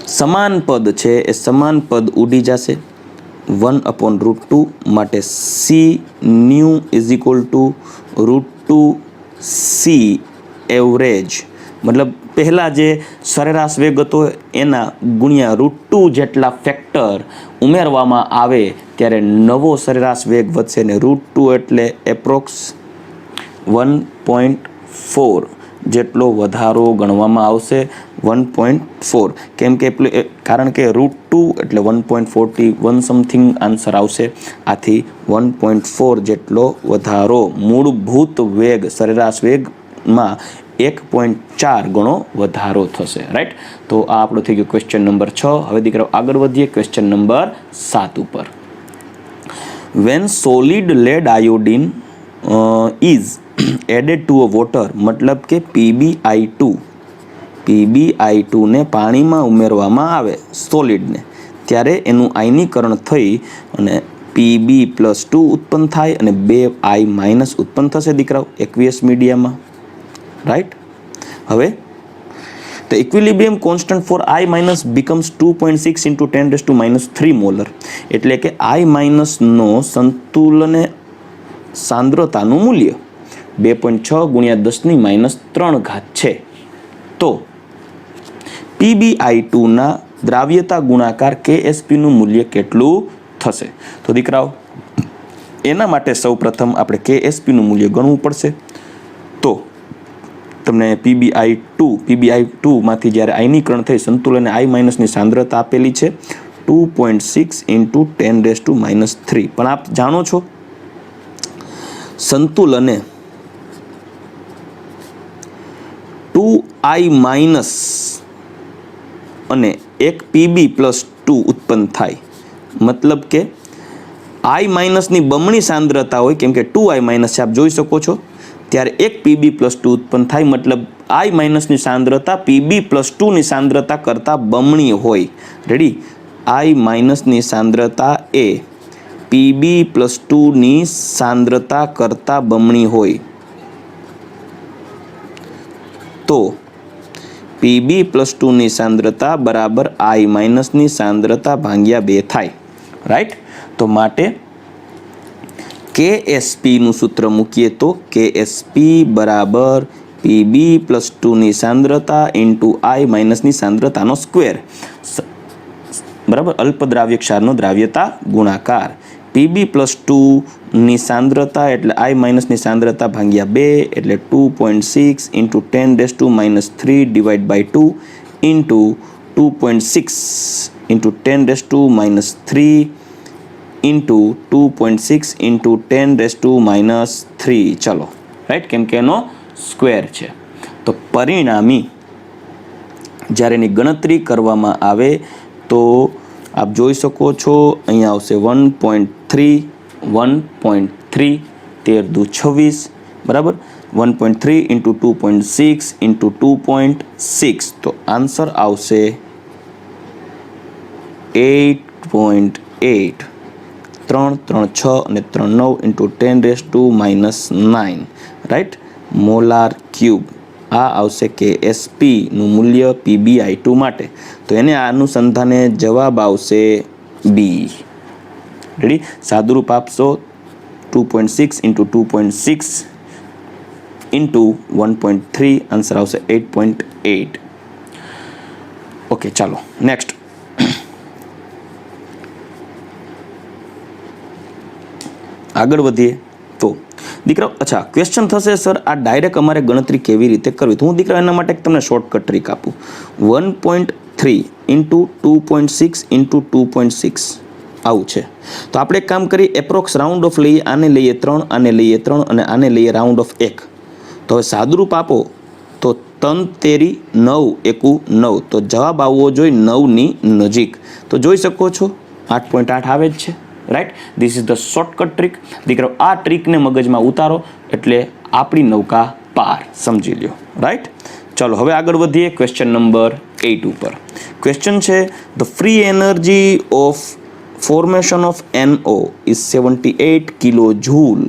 સમાન પદ છે એ સમાન પદ ઉડી જશે, 1/√2 માટે સી ન્યૂ = √2 સી એવરેજ, મતલબ પહેલાં જે સરેરાશ વેગ હતો એના ગુણ્યા √2 જેટલા ફેક્ટર ઉમેરવામાં આવે ત્યારે નવો સરેરાશ વેગ વધશે, ને √2 એટલે એપ્રોક્સ 1.4 જેટલો વધારો ગણવામાં આવશે. 1.4 કેમ કે કારણ કે √2 એટલે 1.41 સમથિંગ આન્સર આવશે, આથી 1.4 જેટલો વધારો મૂળભૂત વેગ સરેરાશ વેગમાં 1.4 ગણો વધારો થશે, રાઈટ. તો આ આપણો થઈ ગયો ક્વેશ્ચન નંબર 6. હવે દીકરાઓ આગળ વધીએ ક્વેશ્ચન નંબર 7 ઉપર. When solid lead iodine is added to a water, મતલબ કે PbI2 ને પાણીમાં ઉમેરવામાં આવે સોલિડને, ત્યારે એનું આયનીકરણ થઈ અને Pb+2 ઉત્પન્ન થાય અને 2I- ઉત્પન્ન થશે દીકરાઓ એક્વિયસ મીડિયામાં, રાઈટ. હવે the equilibrium constant for I- becomes 2.6 × 10⁻³ molar, એટલે કે I- નો સંતુલન સાંદ્રતાનું મૂલ્ય 2.6 × 10⁻³ છે. તો PbI2 ના દ્રાવ્યતા ગુણાકાર KSP નું મૂલ્ય કેટલું થશે? તો દીકરાઓ એના માટે સૌપ્રથમ આપણે KSP નું મૂલ્ય ગણવું પડશે. તો તમને PbI2 માંથી જ્યારે આયનીકરણ થઈ સંતુલન I- ની સાંદ્રતા આપેલી છે 2.6 × 10⁻³ પણ આપ જાણો છો સંતુલને 2I- અને એક Pb+2 ઉત્પન્ન થાય, મતલબ કે I- ની બમણી સાંદ્રતા હોય, કેમ કે 2I- છે આપ જોઈ શકો છો, ત્યારે એક Pb+2 ઉત્પન્ન થાય, મતલબ I- ની સાંદ્રતા Pb+2 ની સાંદ્રતા કરતાં બમણી હોય. રેડી, I- ની સાંદ્રતા એ Pb+2 ની સાંદ્રતા કરતાં બમણી હોય તો Pb+2 ની સાંદ્રતા બરાબર I- ની સાંદ્રતા ભાગ્યા 2 થાય, રાઈટ. તો માટે KSP નું સૂત્ર મૂકીએ તો KSP બરાબર Pb+2 ની સાંદ્રતા × I- ની સાંદ્રતાનો સ્ક્વેર, બરાબર, અલ્પદ્રાવ્ય ક્ષારનો દ્રાવ્યતા ગુણાકાર. Pb+2 ની સાંદ્રતા એટલે I- ની સાંદ્રતા ભાગ્યા 2 એટલે 2.6 × 10⁻³ × 2.6 × 10⁻³ × 2.6 × 10⁻³ ચલો, રાઈટ, કેમ કે એનો સ્ક્વેર છે. તો પરિણામી જ્યારે એની ગણતરી કરવામાં આવે તો આપ જોઈ શકો છો અહીંયા આવશે 1.3 13×2 બરાબર, 1.3 × 2.6 × 2.6, તો આન્સર આવશે 8.8. 3 3 6 અને 3 9 × 10⁻⁹, રાઈટ, મોલાર ક્યુબ. આ આવશે KSP નું મૂલ્ય PbI2 માટે. તો એને આ અનુસંધાને જવાબ આવશે બી. રેડી, સાદુરૂપ આપશો 2.6 × 2.6 × 1.3, આન્સર આવશે 8.8. ઓકે, ચાલો નેક્સ્ટ. આગળ વધીએ તો દીકરાઓ અચ્છા ક્વેશ્ચન થશે સર આ ડાયરેક્ટ અમારે ગણતરી કેવી રીતે કરવી? તો હું દીકરા એના માટે તમને શોર્ટકટ ટ્રીક આપું. 1.3 ઇન્ટુ 2.6 ઇન્ટુ 2.6 આવું છે. તો આપણે એક કામ કરીએ, એપ્રોક્સ રાઉન્ડ ઓફ લઈએ, આને લઈએ 3, આને લઈએ 3 અને આને લઈએ રાઉન્ડ ઓફ 1. તો હવે સાદુરૂપ આપો તો 3 તેરી 9 એકુ 9, તો જવાબ આવવો જોઈએ 9ની નજીક. તો જોઈ શકો છો 8.8 આવે જ છે. Right, this is the shortcut trick. દીકરો આ ટ્રીકને મગજમાં ઉતારો એટલે આપણી નૌકા પાર, સમજી લ્યો. રાઈટ, ચાલો હવે આગળ વધીએ ક્વેશ્ચન નંબર 8 ઉપર. ક્વેશ્ચન છે the free energy of formation of NO is 78 kilojoule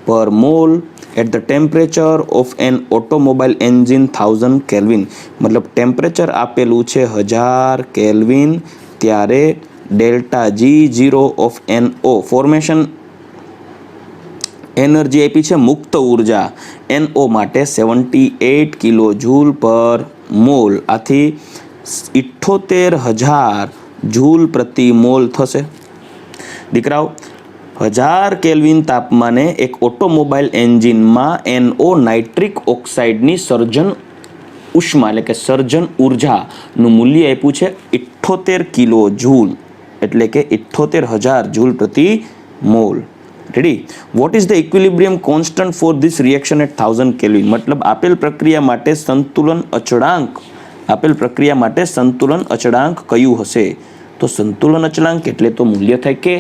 per mole at the temperature of an automobile engine 1000 Kelvin. मतलब ટેમ્પરેચર આપેલું છે 1000 કેલ્વિન, ત્યારે delta G0 of NO formation energy આપી છે મુક્ત ઉર્જા NO માટે 78 કિલોજૂલ પર મોલ, આથી 78,000 જૂલ પ્રતિ મોલ થશે. દીકરાઓ 1000 કેલ્વિન તાપમાને એક ઓટોમોબાઈલ એન્જિનમાં NO નાઇટ્રિક ઓક્સાઇડની સર્જન ઉષ્મા એટલે કે સર્જન ઉર્જાનું મૂલ્ય આપ્યું છે 78 કિલો જૂલ, એટલે કે 78,000 જૂલ પ્રતિ મોલ. Ready, what is the equilibrium constant for this reaction at 1000 kelvin? મતલબ આપેલ પ્રક્રિયા માટે સંતુલન અચળાંક કયું હશે? તો સંતુલન અચળાંક એટલે તો મૂલ્ય થાય કે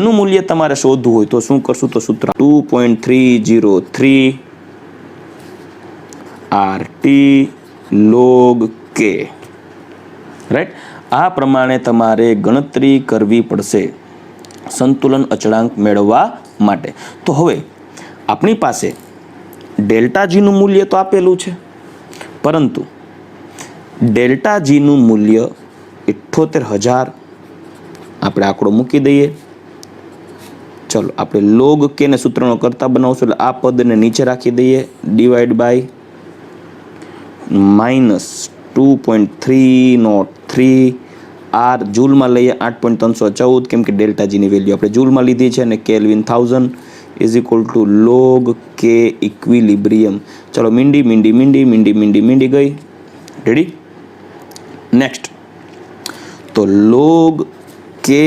નું મૂલ્ય તમારે શોધવું હોય તો શું કરશું? તો સૂત્ર 2.303 RT log K. રાઈટ, આ પ્રમાણે તમારે ગણતરી કરવી પડશે સંતુલન અચળાંક મેળવવા માટે. તો હવે આપણી પાસે ડેલ્ટા Gનું મૂલ્ય તો આપેલું છે, પરંતુ ડેલ્ટા Gનું મૂલ્ય 78,000 આપણે આંકડો મૂકી દઈએ. ચલો આપણે લોગ કે ને સૂત્રનો કરતા બનાવશું એટલે આ પદને નીચે રાખી દઈએ, ડિવાઈડ બાય -2.303 R જૂલમાં લઈએ 8.314, કેમ કે ડેલ્ટા Gની વેલ્યુ આપણે જૂલમાં લીધી છે અને kelvin 1000 is equal to log K equilibrium. ચલો મીંડી ગઈ. Ready, next. તો log K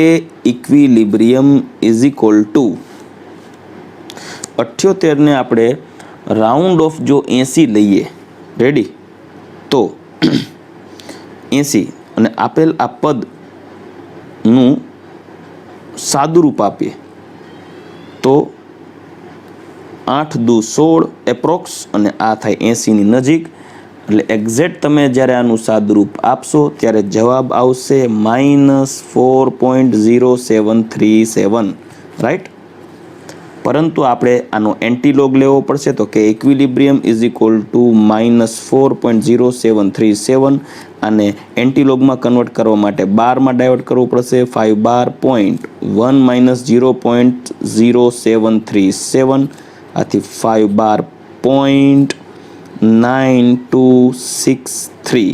equilibrium is equal to 78 ને આપણે રાઉન્ડ ઓફ જો 80 લઈએ, રેડી, તો 80 અને આપેલ આ પદનું સાદુરૂપ આપીએ તો 8 દુ 16 એપ્રોક્સ અને આ થાય 80ની નજીક. એટલે એક્ઝેક્ટ તમે જ્યારે આનું સાદુરૂપ આપશો ત્યારે જવાબ આવશે -4.0737. રાઈટ, પરંતુ આપણે આનો એન્ટીલોગ લેવો પડશે, તો કે ઇક્વિલિબ્રિયમ ઇઝ ઇક્વલ ટુ -4.0737 અને એન્ટીલોગમાં કન્વર્ટ કરવા માટે બારમાં ડાયવર્ટ કરવું પડશે. 5 બાર 0.1 આથી 5 બાર 0.9263.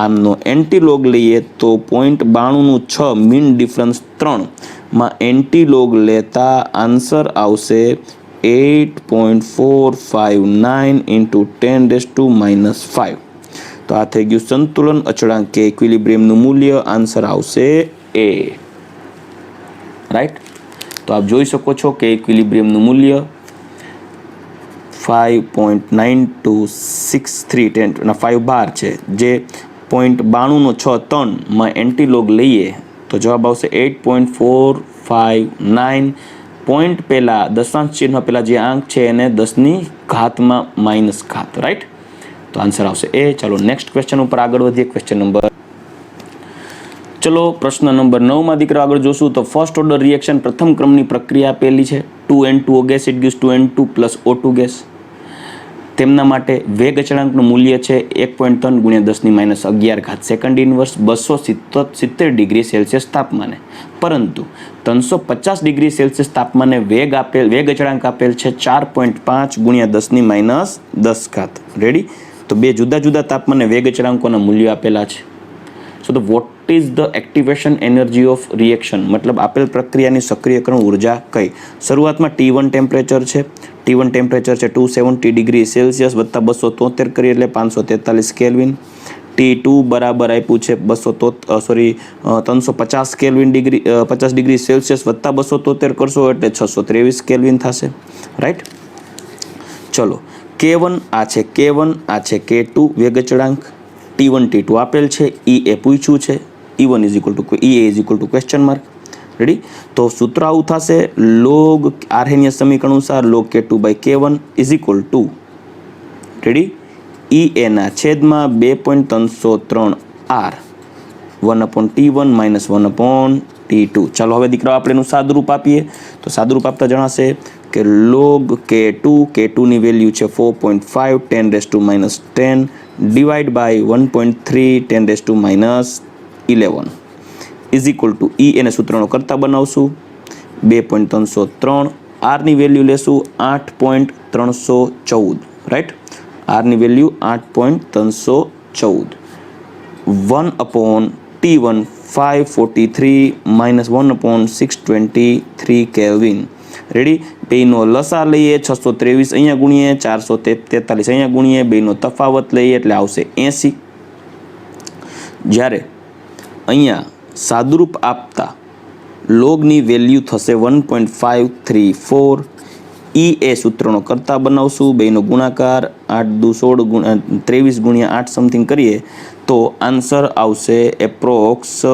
આમનો એન્ટીલોગ લઈએ તો 0.92 મીન ડિફરન્સ 3 માં એન્ટીલોગ લેતા આન્સર આવશે 8.459 ઇન્ટુ 10⁻⁵. તો આ થઈ ગયું સંતુલન અચળાંક કે ઇક્વિલિબ્રિયમનું મૂલ્ય. આન્સર આવશે A. રાઈટ, તો આપ જોઈ શકો છો કે ઇક્વિલિબ્રિયમનું મૂલ્ય 5.9263 અને 5 બાર છે, જે 0.92 માં એન્ટીલોગ લઈએ તો જવાબ આવશે 8.459. પોઈન્ટ પહેલા દશાંશ ચિહ્ન પહેલા જે આંક છે એને 10ની ઘાતમાં માઇનસ ઘાત. રાઈટ, તો આન્સર આવશે A. ચાલો નેક્સ્ટ ક્વેશ્ચન ઉપર આગળ વધીએ. ક્વેશ્ચન નંબર ચલો પ્રશ્ન નંબર 9 માં દીકરા આગળ જોશું. તો ફર્સ્ટ ઓર્ડર રિએક્શન પ્રથમ ક્રમની પ્રક્રિયા આપેલી છે. 2N2O gas it gives 2N2 plus O2 gas. તેમના માટે વેગ અચળાંકનું મૂલ્ય છે 1.3 × 10⁻11 સેકન્ડ ઇનવર્સ 270 ડિગ્રી સેલ્સિયસ તાપમાને, પરંતુ 350 ડિગ્રી સેલ્સિયસ તાપમાને વેગ અચળાંક આપેલ છે 4.5 × 10⁻10. રેડી, તો બે જુદા જુદા તાપમાને વેગ અચળાંકોના મૂલ્યો આપેલા છે. So the what is the activation energy of reaction, મતલબ આપેલ પ્રક્રિયાની સક્રિયકરણ ઉર્જા કઈ? શરૂઆતમાં T1 ટેમ્પરેચર છે, T1 ટેમ્પરેચર છે 270 ડિગ્રી સેલ્સિયસ વત્તા 273 કરીએ એટલે 543 કેલ્વિન. T2 બરાબર આપ્યું છે 350 કેલ્વિન ડિગ્રી 50 ડિગ્રી સેલ્સિયસ વત્તા 273 કરશો એટલે 623 કેલ્વિન થશે, રાઈટ. ચલો K1 આ છે K1 આ છે K2 વેગ અચળાંક, T1 T2 આપેલ છે, એ પૂછ્યું છે, E1 is equal two question mark. Ready? તો સૂત્ર આવું થશે log આર્હેનિયસ સમીકરણ અનુસાર log K2 by K1 is equal to, ready, EA ના છેદમાં 2.303 R 1/T1 માઇનસ 1/T2. ચાલો હવે દીકરાઓ આપણે એનું સાદુરૂપ આપીએ. તો સાદુરૂપ આપતા જણાશે કે log K2 ની વેલ્યુ છે 4.5 10⁻10 divide by 1.3 10⁻11 is equal to E એને સૂત્રનો કરતા બનાવશું 2.303, R ની વેલ્યુ લેશું 8.314, રાઈટ. R ની value 8.314, 1/T1 543 minus 1/623 kelvin. Ready? બેનો લસા લઈએ 623 અહીંયા ગુણીએ 443 અહીંયા ગુણીએ, બેનો તફાવત લઈએ એટલે આવશે 80. જ્યારે અહીંયા સાદુરૂપ આપતા લોગની વેલ્યુ થશે 1.534, એ સૂત્રનો કરતા બનાવશું, બેનો ગુણાકાર 8 દુ 16 23 ગુણ્યા 8 સમથિંગ કરીએ તો આન્સર આવશે એપ્રોક્સ 8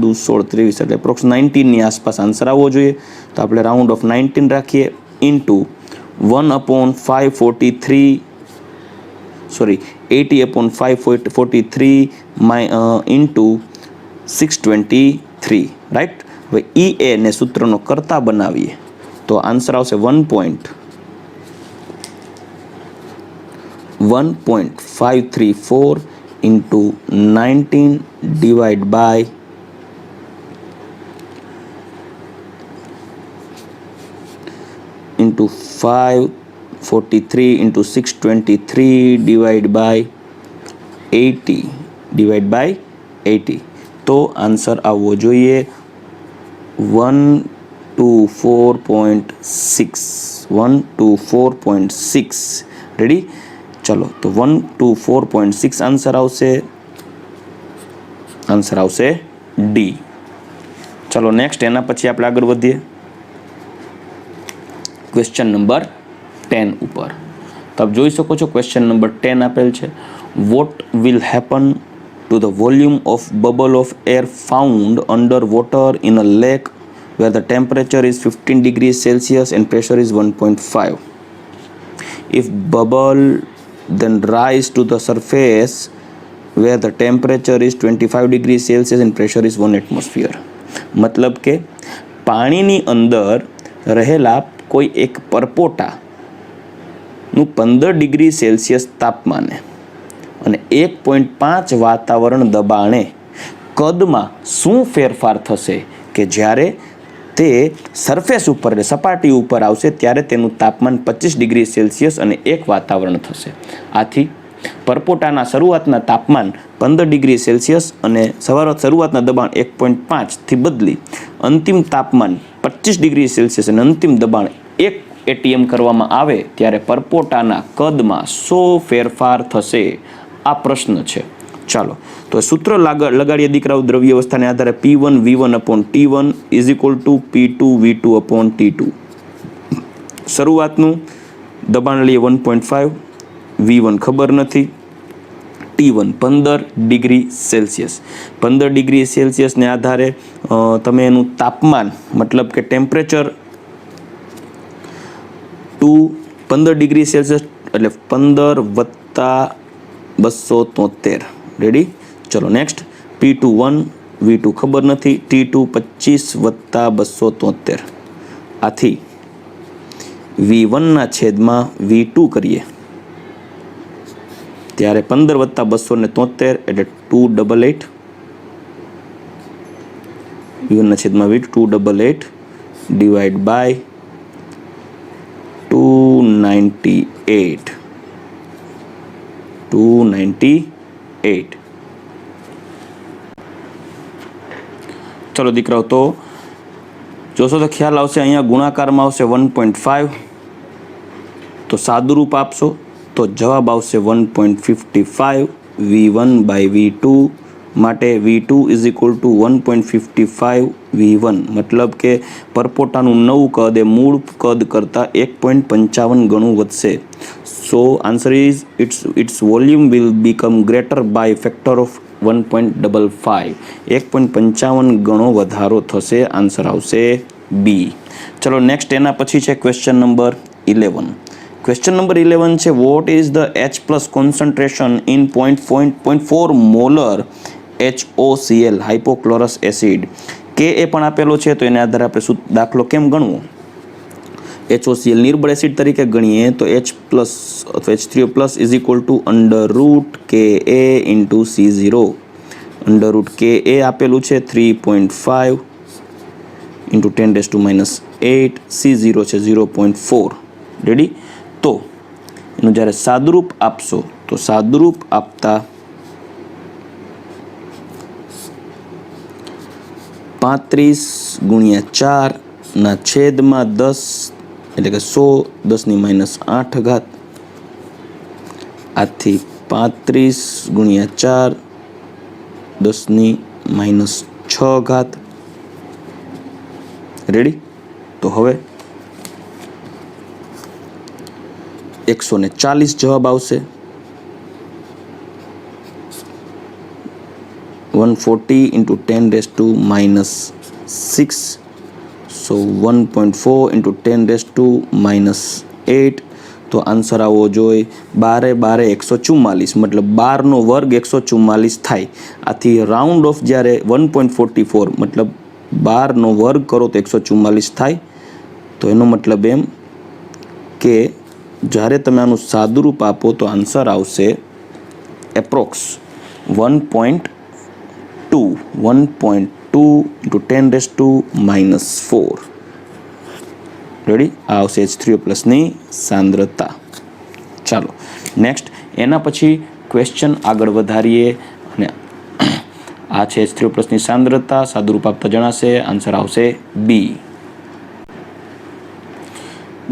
દુ 16 23 એટલે એપ્રોક્સ 19ની આસપાસ આન્સર આવવો જોઈએ. તો આપણે રાઉન્ડ ઓફ 19 રાખીએ ઇન્ટુ 80/543 ઇન્ટુ 623, રાઈટ. હવે એ ને સૂત્રનો કરતા બનાવીએ તો આન્સર આવશે 1.534 into 19 divide by into 543 into 623 divide by 80 તો આન્સર આવવો જોઈએ 124.6. રેડી? ચલો તો 124.6 આન્સર આવશે ડી. ચલો નેક્સ્ટ એના પછી આપણે આગળ વધીએ ક્વેશ્ચન નંબર 10 ઉપર. તો આપ જોઈ શકો છો ક્વેશ્ચન નંબર 10 આપેલ છે. What will happen to the volume of bubble of air found under water in a lake where the temperature is 15 degrees Celsius and pressure is 1.5. If bubble then rise to the surface where the temperature is 25 degrees Celsius and pressure is 1 atmosphere. મતલબ કે પાણીની અંદર રહેલા કોઈ એક પરપોટાનું 15 degree Celsius તાપમાને અને 1.5 વાતાવરણ દબાણે કદમાં શું ફેરફાર થશે કે જ્યારે તે સરફેસ ઉપર એટલે સપાટી ઉપર આવશે ત્યારે તેનું તાપમાન 25 ડિગ્રી સેલ્સિયસ અને 1 વાતાવરણ થશે. આથી પરપોટાના શરૂઆતના તાપમાન 15 ડિગ્રી સેલ્સિયસ અને શરૂઆતના દબાણ 1.5થી બદલી અંતિમ તાપમાન 25 ડિગ્રી સેલ્સિયસ અને અંતિમ દબાણ 1 ATM કરવામાં આવે ત્યારે પરપોટાના કદમાં શો ફેરફાર થશે? આ પ્રશ્ન છે. ચાલો તો સૂત્ર લગાડીએ દીકરાઓ. દ્રવ્ય અવસ્થાને આધારે P1 V1/T1 is equal two P2 V2/T2. શરૂઆતનું દબાણ લઈએ 1.5, V1 ખબર નથી, T1 15 ડિગ્રી સેલ્સિયસ. 15 ડિગ્રી સેલ્સિયસને આધારે તમે એનું તાપમાન મતલબ કે ટેમ્પરેચર 15 ડિગ્રી સેલ્સિયસ એટલે 15 વત્તા 273. રેડી? ચલો નેક્સ્ટ P2 1, V2 ખબર નથી, T2 25 વત્તા 273. આથી V1 ના છેદમાં V2 કરીએ ત્યારે 15 વત્તા 273 એટલે 288. V1 ના છેદમાં V2 288 ડિવાઈડ બાય 298. 298. ચલો દીકરાઓ, તો જોશો તો ખ્યાલ આવશે. અહીંયા ગુણાકારમાં આવશે 1.5, તો સાદુરૂપ આપશો તો જવાબ આવશે 1.55 V1 બાય V2. માટે V2 is equal two 1.55 V1, મતલબ કે પરપોટાનું નવું કદ એ મૂળ કદ કરતાં 1.55 ગણું વધશે. So answer is its volume will become greater by factor of 1.55. 1.55 ગણો વધારો થશે. આન્સર આવશે બી. ચલો નેક્સ્ટ એના પછી છે ક્વેશ્ચન નંબર 11. ક્વેશ્ચન નંબર 11 છે, what is the H plus concentration in 0.4 molar HOCl hypochlorous acid. કે એ પણ આપેલો છે, તો એને આધારે આપણે દાખલો કેમ ગણવો? HOCl નિર્બળ એસિડ તરીકે ગણીએ તો H પ્લસ અથવા H3O plus is equal two √KA into C0. √KA આપેલું છે 3.5 ઇન્ટુ 10⁻⁸. C0 છે 0.4. રેડી? તો એનું જ્યારે સાદુરૂપ આપશો તો સાદુરૂપ આપતા 35×4/10 એટલે કે 100 10⁻⁸. આથી 35×4 10⁻⁶. રેડી? તો હવે 140 જવાબ આવશે. 140 ઇન્ટુ 10⁻⁶. સો 1.4 ઇન્ટુ 10⁻⁸. તો આન્સર આવવો જોઈએ 12 144, મતલબ 12નો વર્ગ 144 થાય. આથી રાઉન્ડ ઓફ જ્યારે 1.44 મતલબ 12નો વર્ગ કરો તો 144 થાય. તો એનો મતલબ એમ કે જ્યારે તમે આનું સાદુરૂપ આપો તો આન્સર આવશે એપ્રોક્સ 1.2 ઇન્ટુ 10⁻⁴. રેડી? આ આવશે H3O પ્લસની સાંદ્રતા. ચાલો નેક્સ્ટ એના પછી ક્વેશ્ચન આગળ વધારીએ અને આ છે H3O પ્લસની સાંદ્રતા. સાદુરૂપ આપતા જણાશે. આન્સર આવશે બી.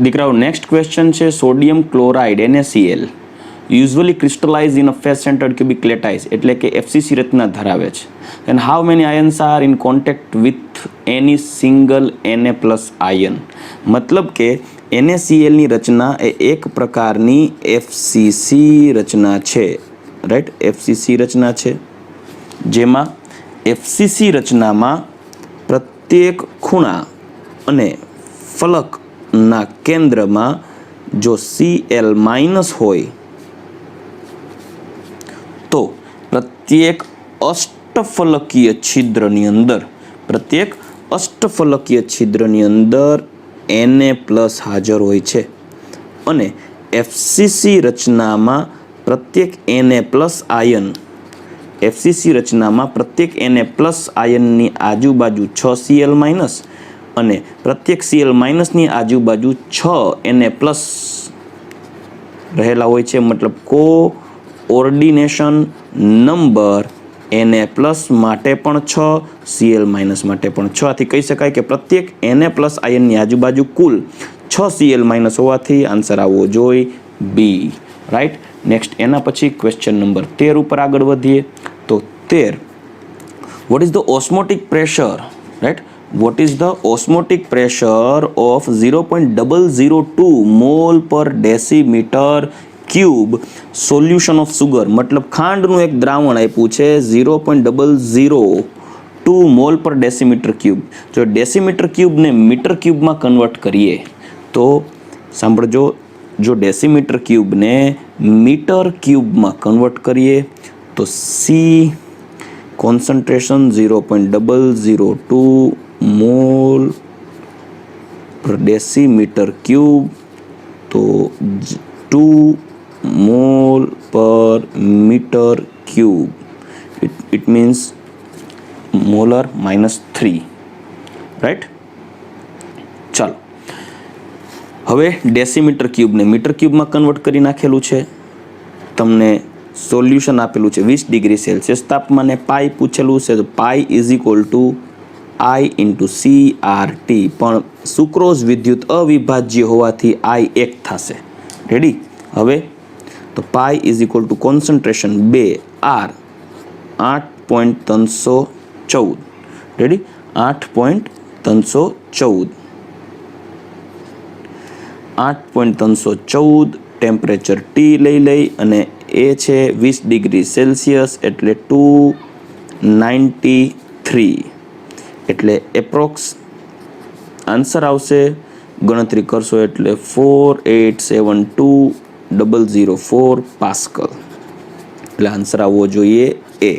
દીકરાઓ નેક્સ્ટ ક્વેશ્ચન છે, sodium chloride NaCl usually crystallize in a face centred cubic lattice એટલે કે FCC રચના ધરાવે છે. And how many ions are in contact with any single Na plus ion. મતલબ કે NaClની રચના એ એક પ્રકારની FCC રચના છે. રાઈટ? FCC રચના છે જેમાં FCC રચનામાં પ્રત્યેક ખૂણા અને ફલકના કેન્દ્રમાં જો Cl માઇનસ હોય તો પ્રત્યેક અષ્ટફલકીય છિદ્રની અંદર Na પ્લસ હાજર હોય છે. અને FCC રચનામાં પ્રત્યેક Na પ્લસ આયનની આજુબાજુ 6 Cl માઇનસ અને પ્રત્યેક Cl માઇનસની આજુબાજુ 6 Na પ્લસ રહેલા હોય છે. મતલબ કોઓર્ડિનેશન નંબર Na પ્લસ માટે પણ 6, Cl માઇનસ માટે પણ 6. આથી કહી શકાય કે પ્રત્યેક Na પ્લસ આયનની આજુબાજુ કુલ 6 Cl માઇનસ હોવાથી આન્સર આવવો જોઈએ બી. રાઈટ? નેક્સ્ટ એના પછી ક્વેશ્ચન નંબર 13 ઉપર આગળ વધીએ તો 13, what is the osmotic pressure? Right? what is the osmotic pressure of 0.002 mole per decimeter cube solution of sugar. મતલબ ખાંડનું એક દ્રાવણ આપ્યું છે 0.002 મોલ પર ડેસીમીટર ક્યુબ. જો ડેસીમીટર ક્યુબને મીટર ક્યુબમાં કન્વર્ટ કરીએ તો સાંભળજો, જો ડેસીમીટર ક્યુબને મીટર ક્યુબમાં કન્વર્ટ કરીએ તો સી કોન્સન્ટ્રેશન 0.002 મોલ પર ડેસીમીટર ક્યુબ, તો 2 મોલ પર metre cube. It means molar -3. Right? ચાલો હવે ડેસીમીટર ક્યુબને મીટર ક્યુબમાં કન્વર્ટ કરી નાખેલું છે. તમને સોલ્યુશન આપેલું છે 20 ડિગ્રી સેલ્સિયસ તાપમાને પાઈ પૂછેલું છે. તો પાઈ is equal two I into CRT, પણ સુક્રોઝ વિદ્યુત અવિભાજ્ય હોવાથી I 1 થશે. રેડી? હવે તો પાઈ is equal two concentration 2 R 8.314. Ready? 8.314. 8.314 temperature T લઈ અને એ છે 20 ડિગ્રી સેલ્સિયસ એટલે 293. એટલે એપ્રોક્સ આન્સર આવશે, ગણતરી કરશો એટલે 4872004 પાસ્કલ. એટલે આન્સર આવવો જોઈએ એ.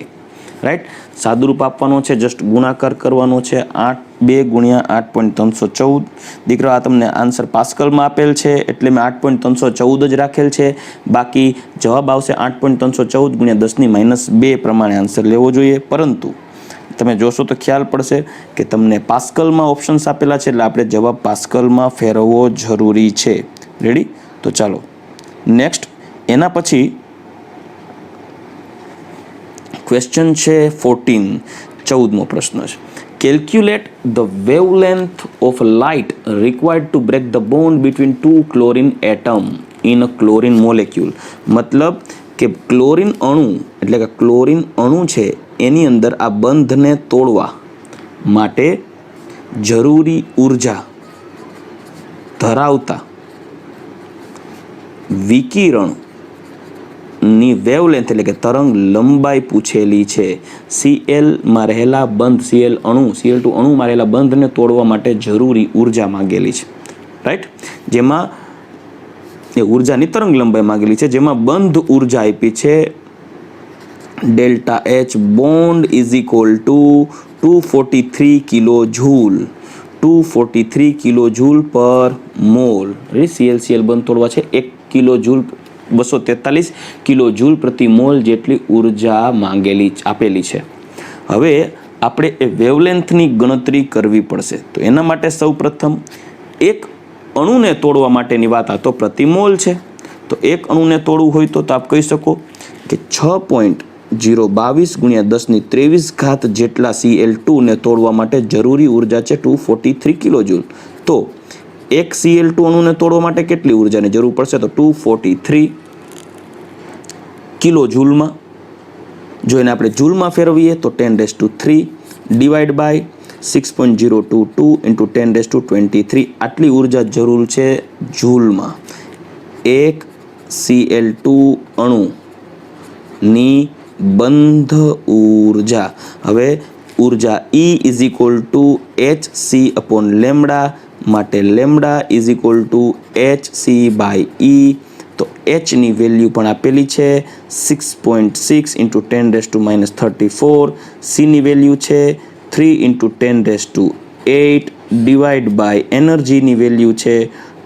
રાઈટ? સાદુરૂપ આપવાનો છે, જસ્ટ ગુણાકાર કરવાનો છે. 2 ગુણ્યા 8.314. દીકરા આ તમને આન્સર પાસ્કલમાં આપેલ છે એટલે મેં 8.314 જ રાખેલ છે. બાકી જવાબ આવશે 8.314 ગુણ્યા 10⁻2 પ્રમાણે આન્સર લેવો જોઈએ. પરંતુ તમે જોશો તો ખ્યાલ પડશે કે તમને પાસ્કલમાં ઓપ્શન્સ આપેલા છે એટલે આપણે જવાબ પાસ્કલમાં ફેરવવો જરૂરી છે. રેડી? તો ચાલો નેક્સ્ટ. એના પછી ક્વેશ્ચન છે 14મો પ્રશ્ન છે. Calculate the wavelength of light required to break the bond between 2 chlorine atom in a chlorine molecule. મતલબ કે ક્લોરિન અણુ એટલે કે ક્લોરિન અણુ છે એની અંદર આ બંધને તોડવા માટે જરૂરી ઉર્જા ધરાવતા વિકિરણની વેવલેન્થ એટલે કે તરંગ લંબાઈ પૂછેલી છે. Clમાં રહેલા બંધ Cl2 અણુમાં રહેલા બંધને તોડવા માટે જરૂરી ઉર્જા માંગેલી છે. રાઈટ? જેમાં એ ઉર્જાની તરંગ લંબાઈ માંગેલી છે, જેમાં બંધ ઉર્જા આપી છે delta H bond is equal two 243 kilo joule. 243 kilo joule per mall. Cl બંધ તોડવા છે 1 કિલો જૂલ 243 કિલો જૂલ પ્રતિ મોલ જેટલી ઉર્જા આપેલી છે. હવે આપણે એ વેવલેન્થની ગણતરી કરવી પડશે. તો એના માટે સૌપ્રથમ એક અણુને તોડવા માટેની વાત, આ તો પ્રતિ મોલ છે. તો એક અણુને તોડવું હોય તો આપ કહી શકો કે 6.022 ગુણ્યા 10⁻23 જેટલા Cl2 ને તોડવા માટે જરૂરી ઉર્જા છે 243 કિલો જૂલ. તો એક Cl2 અણુને તોડવા માટે કેટલી ઉર્જાની જરૂર પડશે? તો 243 કિલો જૂલમાં. જો એને આપણે જૂલમાં ફેરવીએ તો 10⁻³ ડિવાઈડ બાય 6.022 ઇન્ટુ 10⁻23. આટલી ઉર્જા જરૂર છે જૂલમાં. એક Cl2 અણુની બંધ ઉર્જા. હવે ઉર્જા E is equal to hc upon lambda, માટે lambda is equal to hc/E. તો Hની વેલ્યુ પણ આપેલી છે 6.6 ઇન્ટુ 10⁻34. Cની વેલ્યુ છે 3 ઇન્ટુ 10⁸8 ડિવાઈડ બાય એનર્જીની વેલ્યુ છે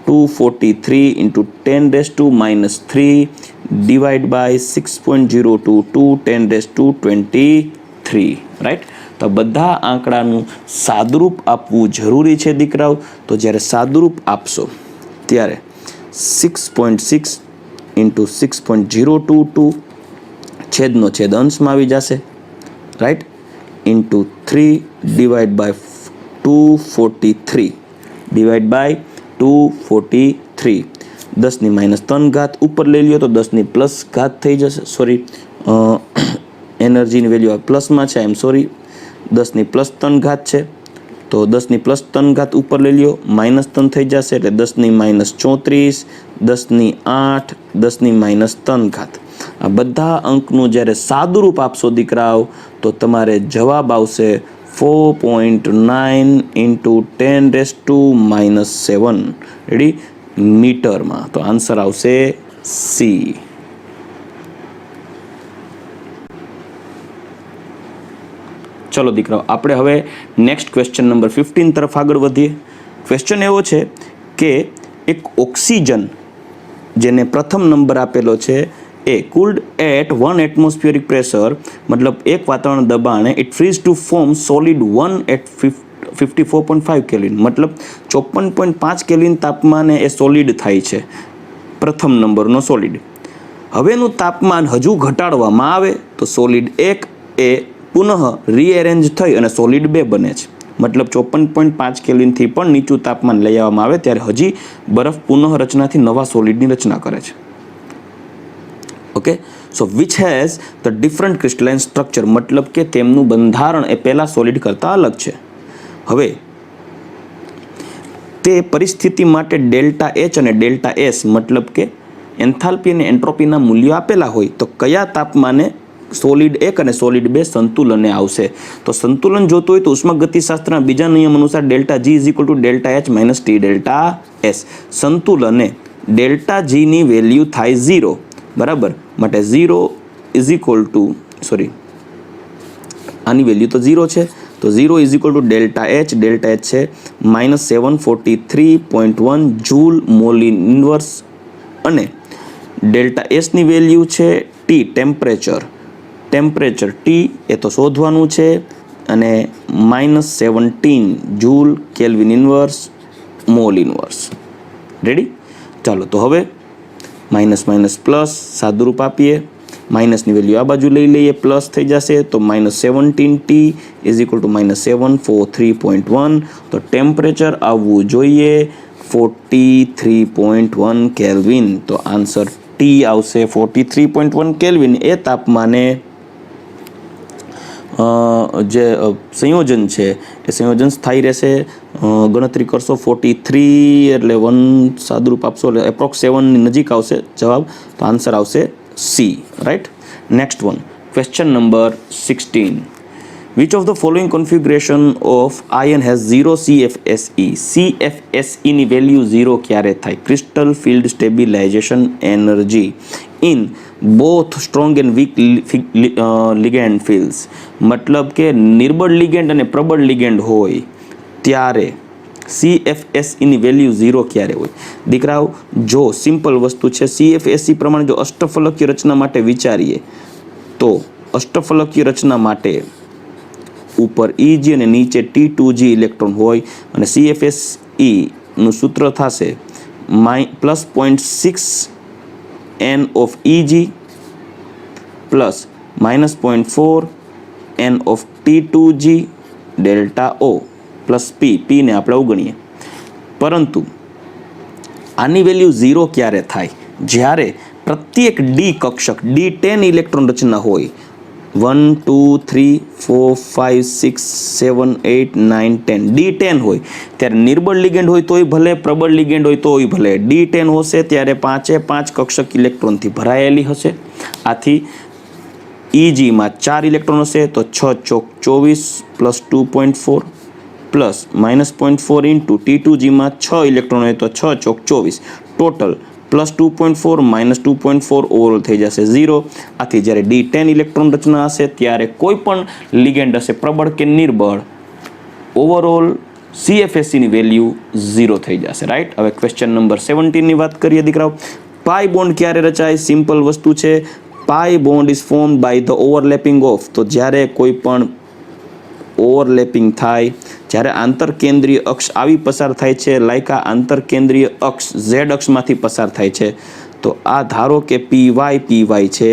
243 ઇન્ટુ 10⁻³ ડિવાઈડ બાય 6.022 10⁻23. રાઈટ? તો બધા આંકડાનું સાદુરૂપ આપવું જરૂરી છે દીકરાઓ. તો જ્યારે સાદુરૂપ આપશો ત્યારે 6.6 ઇન્ટુ 6.022 છેદનો છેદ અંશમાં આવી જશે. Right? Into 3 divide by 243 divide by 243. 10⁻³ ઉપર લઈ લ્યો તો 10⁻+ થઈ જશે. સોરી, એનર્જીની વેલ્યુ પ્લસમાં છે, -10⁻³ છે. તો 10⁻³ ઉપર લઈ લ્યો, -3 થઈ જશે એટલે 10⁻34 10⁸ 10⁻3. આ બધા અંકનું જ્યારે સાદુરૂપ આપશો દીકરાઓ તો તમારે જવાબ આવશે 4.9 ઇન્ટુ 10⁻⁻7. રેડી? મીટરમાં. તો આન્સર આવશે સી. ચલો દીકરાઓ, આપણે હવે નેક્સ્ટ ક્વેશ્ચન નંબર 15 તરફ આગળ વધીએ. ક્વેશ્ચન એવો છે કે એક ઓક્સિજન જેને પ્રથમ નંબર આપેલો છે A cooled at 1 atmospheric pressure, મતલબ એક વાતાવરણ દબાણે it freeze to form solid 1 at 54.5 kelvin, મતલબ 54.5 કેલ્વિન તાપમાને એ સોલિડ થાય છે, પ્રથમ નંબરનો સોલિડ. હવેનું તાપમાન હજુ ઘટાડવામાં આવે તો સોલિડ 1 એ પુનઃ રીએરેન્જ થઈ અને સોલિડ 2 બને છે. મતલબ 54.5 કેલ્વિનથી પણ નીચું તાપમાન લઈ આવવામાં આવે ત્યારે હજી બરફ પુનઃરચનાથી નવા સોલિડની રચના કરે છે. Okay, so which has the different crystalline structure, મતલબ કે તેમનું બંધારણ એ પહેલા સોલિડ કરતાં અલગ છે. હવે તે પરિસ્થિતિ માટે ડેલ્ટા એચ અને ડેલ્ટા એસ મતલબ કે એન્થાલ્પી અને એન્ટ્રોપીના મૂલ્યો આપેલા હોય તો કયા તાપમાને સોલિડ 1 અને સોલિડ 2 સંતુલને આવશે. તો સંતુલન જોતું હોય તો ઉષ્માગતિશાસ્ત્રના બીજા નિયમ અનુસાર delta G is equal to delta H minus T delta S. સંતુલને ડેલ્ટા જીની વેલ્યુ થાય 0, બરાબર, માટે 0 ઇઝ ઇક્વલ ટુ આની વેલ્યુ તો 0 છે, તો 0 is equal to delta H છે માઇનસ 743.1 જૂલ મોલ ઇન્વર્સ અને ડેલ્ટા એસની વેલ્યુ છે ટી, ટેમ્પરેચર ટી એ તો શોધવાનું છે અને minus 17 joule kelvin inverse mole inverse. Ready? ચાલો તો હવે માઇનસ માઇનસ પ્લસ સાદુરૂપ આપીએ, માઇનસની વેલ્યુ આ બાજુ લઈ લઈએ, પ્લસ થઈ જશે તો minus 17t is equal two minus 743.1. તો ટેમ્પરેચર આવવું જોઈએ 43.1 કેલ્વિન. તો આન્સર ટી આવશે 43.1 કેલ્વિન. એ તાપમાને જે સંયોજન છે એ સંયોજન સ્થાયી રહેશે. ગણતરી કરશો 43 એટલે 1 સાદુરૂપ આપશો એટલે એપ્રોક્સ 7ની નજીક આવશે જવાબ. તો આન્સર આવશે C. Right? Next one, question number 16. Which of the following configuration of ion has 0 CFSE? CFSE ની વેલ્યુ 0 ક્યારે થાય? Crystal field stabilisation energy in both strong and weak ligand fields. મતલબ કે નિર્બળ લિગેન્ડ અને પ્રબળ લિગેન્ડ હોય ત્યારે CFSE ની વેલ્યુ 0 ક્યારે હોય? દીકરાઓ જો સિમ્પલ વસ્તુ છે, CFSE પ્રમાણે જો અષ્ટફલકીય રચના માટે વિચારીએ તો અષ્ટફલકીય રચના માટે ઉપર EG અને નીચે T2G ઇલેક્ટ્રોન હોય અને CFSE નું સૂત્ર થશે plus 0.6 N of EG plus minus 0.4 N of T2G delta O plus P ને આપણે અવગણીએ. પરંતુ આની વેલ્યુ 0 ક્યારે થાય? જ્યારે પ્રત્યેક ડી કક્ષક D10 ઇલેક્ટ્રોન રચના હોય 1 2 3 4 5 6 7 8 9 10 D10 હોય ત્યારે નિર્બળ લિગેન્ડ હોય તોય ભલે, પ્રબળ લિગેન્ડ હોય તોય ભલે, D10 હશે ત્યારે 5 કક્ષક ઇલેક્ટ્રોનથી ભરાયેલી હશે. આથી EGમાં 4 ઇલેક્ટ્રોન હશે તો 6 ચોક 24 પ્લસ 2.4 પ્લસ માઇનસ 0.4 ઇન્ટુ T2Gમાં 6 ઇલેક્ટ્રોન હોય તો 6 ચોક 24 ટોટલ પ્લસ 2.4 માઇનસ 2.4 ઓવરઓલ થઈ જશે 0. આથી જ્યારે D10 ઇલેક્ટ્રોન રચના હશે ત્યારે કોઈ પણ લિગેન્ડ હશે પ્રબળ કે નિર્બળ, ઓવરઓલ CFSEની વેલ્યુ 0 થઈ જશે. રાઈટ? હવે ક્વેશ્ચન નંબર 17ની વાત કરીએ દીકરાઓ. પાઈ બોન્ડ ક્યારે રચાય? સિમ્પલ વસ્તુ છે. Pi bond is formed by the overlapping of. તો જ્યારે કોઈ પણ ઓવરલેપિંગ થાય, જ્યારે આંતરકેન્દ્રીય અક્ષ આવી પસાર થાય છે, લાઈક આ આંતરકેન્દ્રીય અક્ષ Z અક્ષમાંથી પસાર થાય છે, તો આ ધારો કે PY છે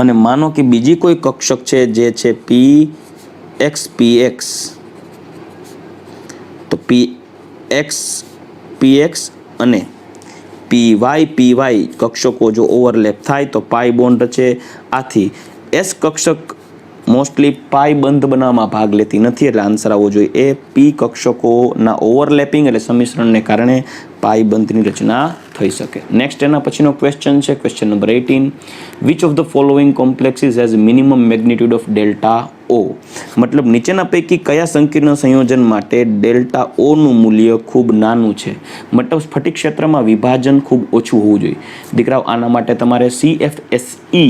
અને માનો કે બીજી કોઈ કક્ષક છે જે છે PX, તો PX અને PY કક્ષકો જો ઓવરલેપ થાય તો પાઈ બોન્ડ રચે. આથી S કક્ષક મોસ્ટલી પાઈ બંધ બનાવવામાં ભાગ લેતી નથી એટલે આન્સર આવવો જોઈએ એ. P કક્ષકોના ઓવરલેપિંગ એટલે સમિશ્રણને કારણે પાઈ બંધની રચના થઈ શકે. નેક્સ્ટ એના પછીનો ક્વેશ્ચન છે question number 18. Which of the following complexes has minimum magnitude of delta O? મતલબ નીચેના પૈકી કયા સંકીર્ણ સંયોજન માટે ડેલ્ટા O નું મૂલ્ય ખૂબ નાનું છે? મતલબ સ્ફટિક ક્ષેત્રમાં વિભાજન ખૂબ ઓછું હોવું જોઈએ. દીકરાઓ આના માટે તમારે CFSE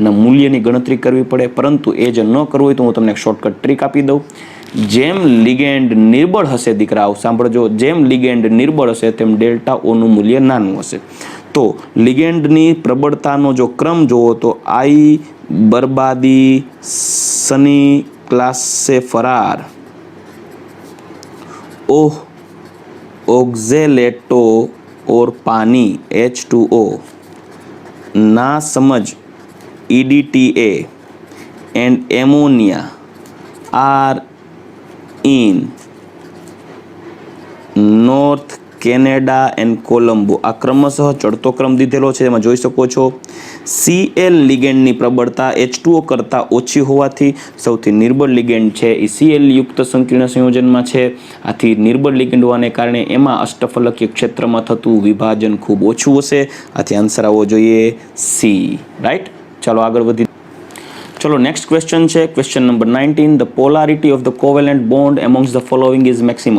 ના મૂલ્યની ગણતરી કરવી પડે, પરંતુ એ જે ન કરવું હોય તો હું તમને એક શોર્ટકટ ટ્રીક આપી દઉં. જેમ લિગેન્ડ નિર્બળ હશે દીકરાઓ, સાંભળજો, જેમ લિગેન્ડ નિર્બળ હશે તેમ ડેલ્ટા O નું મૂલ્ય નાનું હશે. તો લિગેન્ડની પ્રબળતાનો જો ક્રમ જોવો તો I બરબાદી, સની ક્લાસ સે ફરાર, ઓહ ઓક્ઝેલેટો और पानी H2O, ना समझ EDTA and ammonia are in north Canada and Colombo. આ ક્રમશઃ ચડતો ક્રમ દીધેલો છે. એમાં જોઈ શકો છો Cl લિગેન્ડની પ્રબળતા H2O કરતાં ઓછી હોવાથી સૌથી નિર્બળ લિગેન્ડ છે એ Cl યુક્ત સંકીર્ણ સંયોજનમાં છે. આથી નિર્બળ લિગેન્ડ હોવાને કારણે એમાં અષ્ટફલકીય ક્ષેત્રમાં થતું વિભાજન ખૂબ ઓછું હશે. આથી આન્સર આવવો જોઈએ C. રાઈટ. ચાલો આગળ વધી. ચલો નેક્સ્ટ ક્વેશ્ચન છે question number 19. The polarity of the covalent bond amongst the following is maximum.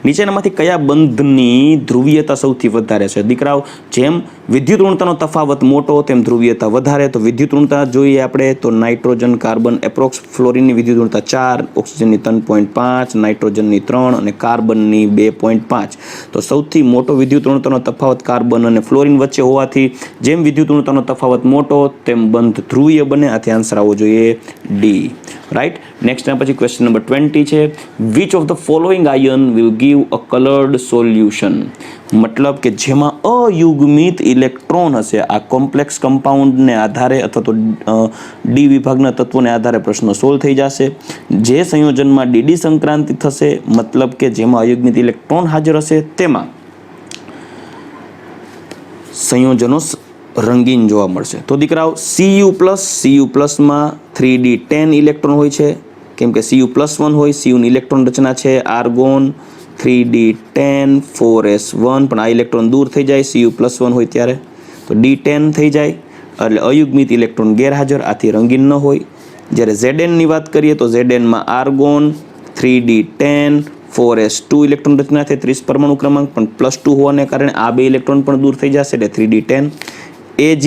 નીચેનામાંથી કયા બંધની ધ્રુવીયતા સૌથી વધારે છે? દીકરાઓ, જેમ વિદ્યુત ઋણતાનો તફાવત મોટો તેમ ધ્રુવીયતા વધારે. તો વિદ્યુત ઋણતા જોઈએ આપણે તો નાઇટ્રોજન કાર્બન એપ્રોક્સ, ફ્લોરિનની વિદ્યુત ઋણતા 4, ઓક્સિજનની 3.5, નાઇટ્રોજનની 3 અને કાર્બનની 2.5. તો સૌથી મોટો વિદ્યુત ઋણતાનો તફાવત કાર્બન અને ફ્લોરિન વચ્ચે હોવાથી જેમ વિદ્યુત ઋણતાનો તફાવત મોટો તેમ બંધ ધ્રુવીય બને. આથી આન્સર આવવો જોઈએ ડી. રાઈટ. નેક્સ્ટ એના પછી ક્વેશ્ચન નંબર 20 છે. Which of the following ion will give a coloured solution. મતલબ કે જેમાં અયુગ્મિત ઇલેક્ટ્રોન હશે. આ કોમ્પ્લેક્સ કમ્પાઉન્ડને આધારે અથવા તો ડી વિભાગના તત્વોને આધારે પ્રશ્નો સોલ્વ થઈ જશે. જે સંયોજનમાં ડીડી સંક્રાંતિ થશે, મતલબ કે જેમાં અયુગ્મિત ઇલેક્ટ્રોન હાજર હશે તેમાં સંયોજનો રંગીન જોવા મળશે. તો દીકરાઓ Cu+ માં 3d10 ઇલેક્ટ્રોન હોય છે, કેમ કે Cu+1 હોય. Cuની ઇલેક્ટ્રોન રચના છે આર્ગોન 3d10 4s1, પણ આ ઇલેક્ટ્રોન દૂર થઈ જાય Cu+1 હોય ત્યારે, તો d10 થઈ જાય એટલે અયુગ્મિત ઇલેક્ટ્રોન ગેરહાજર, આથી રંગીન ન હોય. જ્યારે Zn ની વાત કરીએ તો Znમાં આર્ગોન 3d10 4s2 ઇલેક્ટ્રોન રચના છે, 30 પરમાણુ ક્રમાંક, પણ +2 હોવાને કારણે આ બે ઇલેક્ટ્રોન પણ દૂર થઈ જશે એટલે 3d10. Ag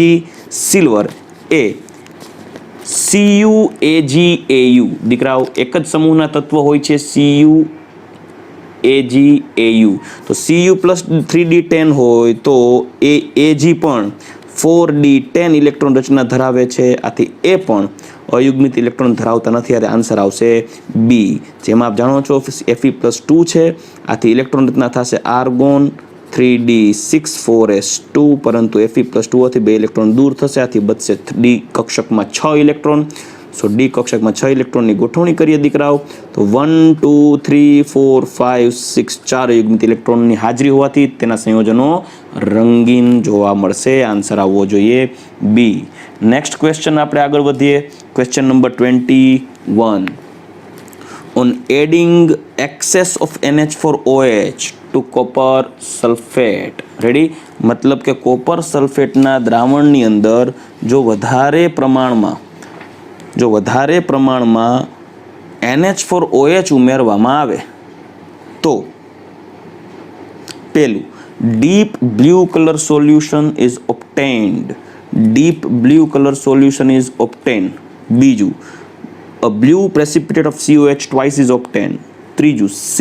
સિલ્વર એ CuAgAu. દીકરાઓ, એક જ સમૂહના તત્વ હોય છે CuAgAu. તો Cu+ 3d10 હોય તો Ag પણ 4d10 ઇલેક્ટ્રોન રચના ધરાવે છે, આથી એ પણ અયુગ્મિત ઇલેક્ટ્રોન ધરાવતા નથી. એટલે આન્સર આવશે બી. જેમાં આપ જાણો છો Fe+2 છે, આથી ઇલેક્ટ્રોન રચના થશે આર્ગોન 3d6 4s2, પરંતુ Fe+2 થી 2 ઇલેક્ટ્રોન દૂર થશે, આથી બચશે ડી કક્ષકમાં 6 ઇલેક્ટ્રોન. સો ડી કક્ષકમાં 6 ઇલેક્ટ્રોનની ગોઠવણી કરીએ દીકરાઓ તો 1 2 3 4 5 6 4 અયુગ્મિત ઇલેક્ટ્રોનની હાજરી હોવાથી તેના સંયોજનો રંગીન જોવા મળશે. આન્સર આવવો જોઈએ બી. નેક્સ્ટ ક્વેશ્ચન આપણે આગળ વધીએ. Question number 21. On adding excess of NH4OH to copper sulfate. Ready. મતલબ કે કોપર સલ્ફેટના દ્રાવણની અંદર જો વધારે પ્રમાણમાં NH4OH ઉમેરવામાં આવે તો પેલું deep blue color solution is obtained. Deep blue color solution is obtained. બીજું a blue precipitate of COH twice is obtained. ત્રીજું C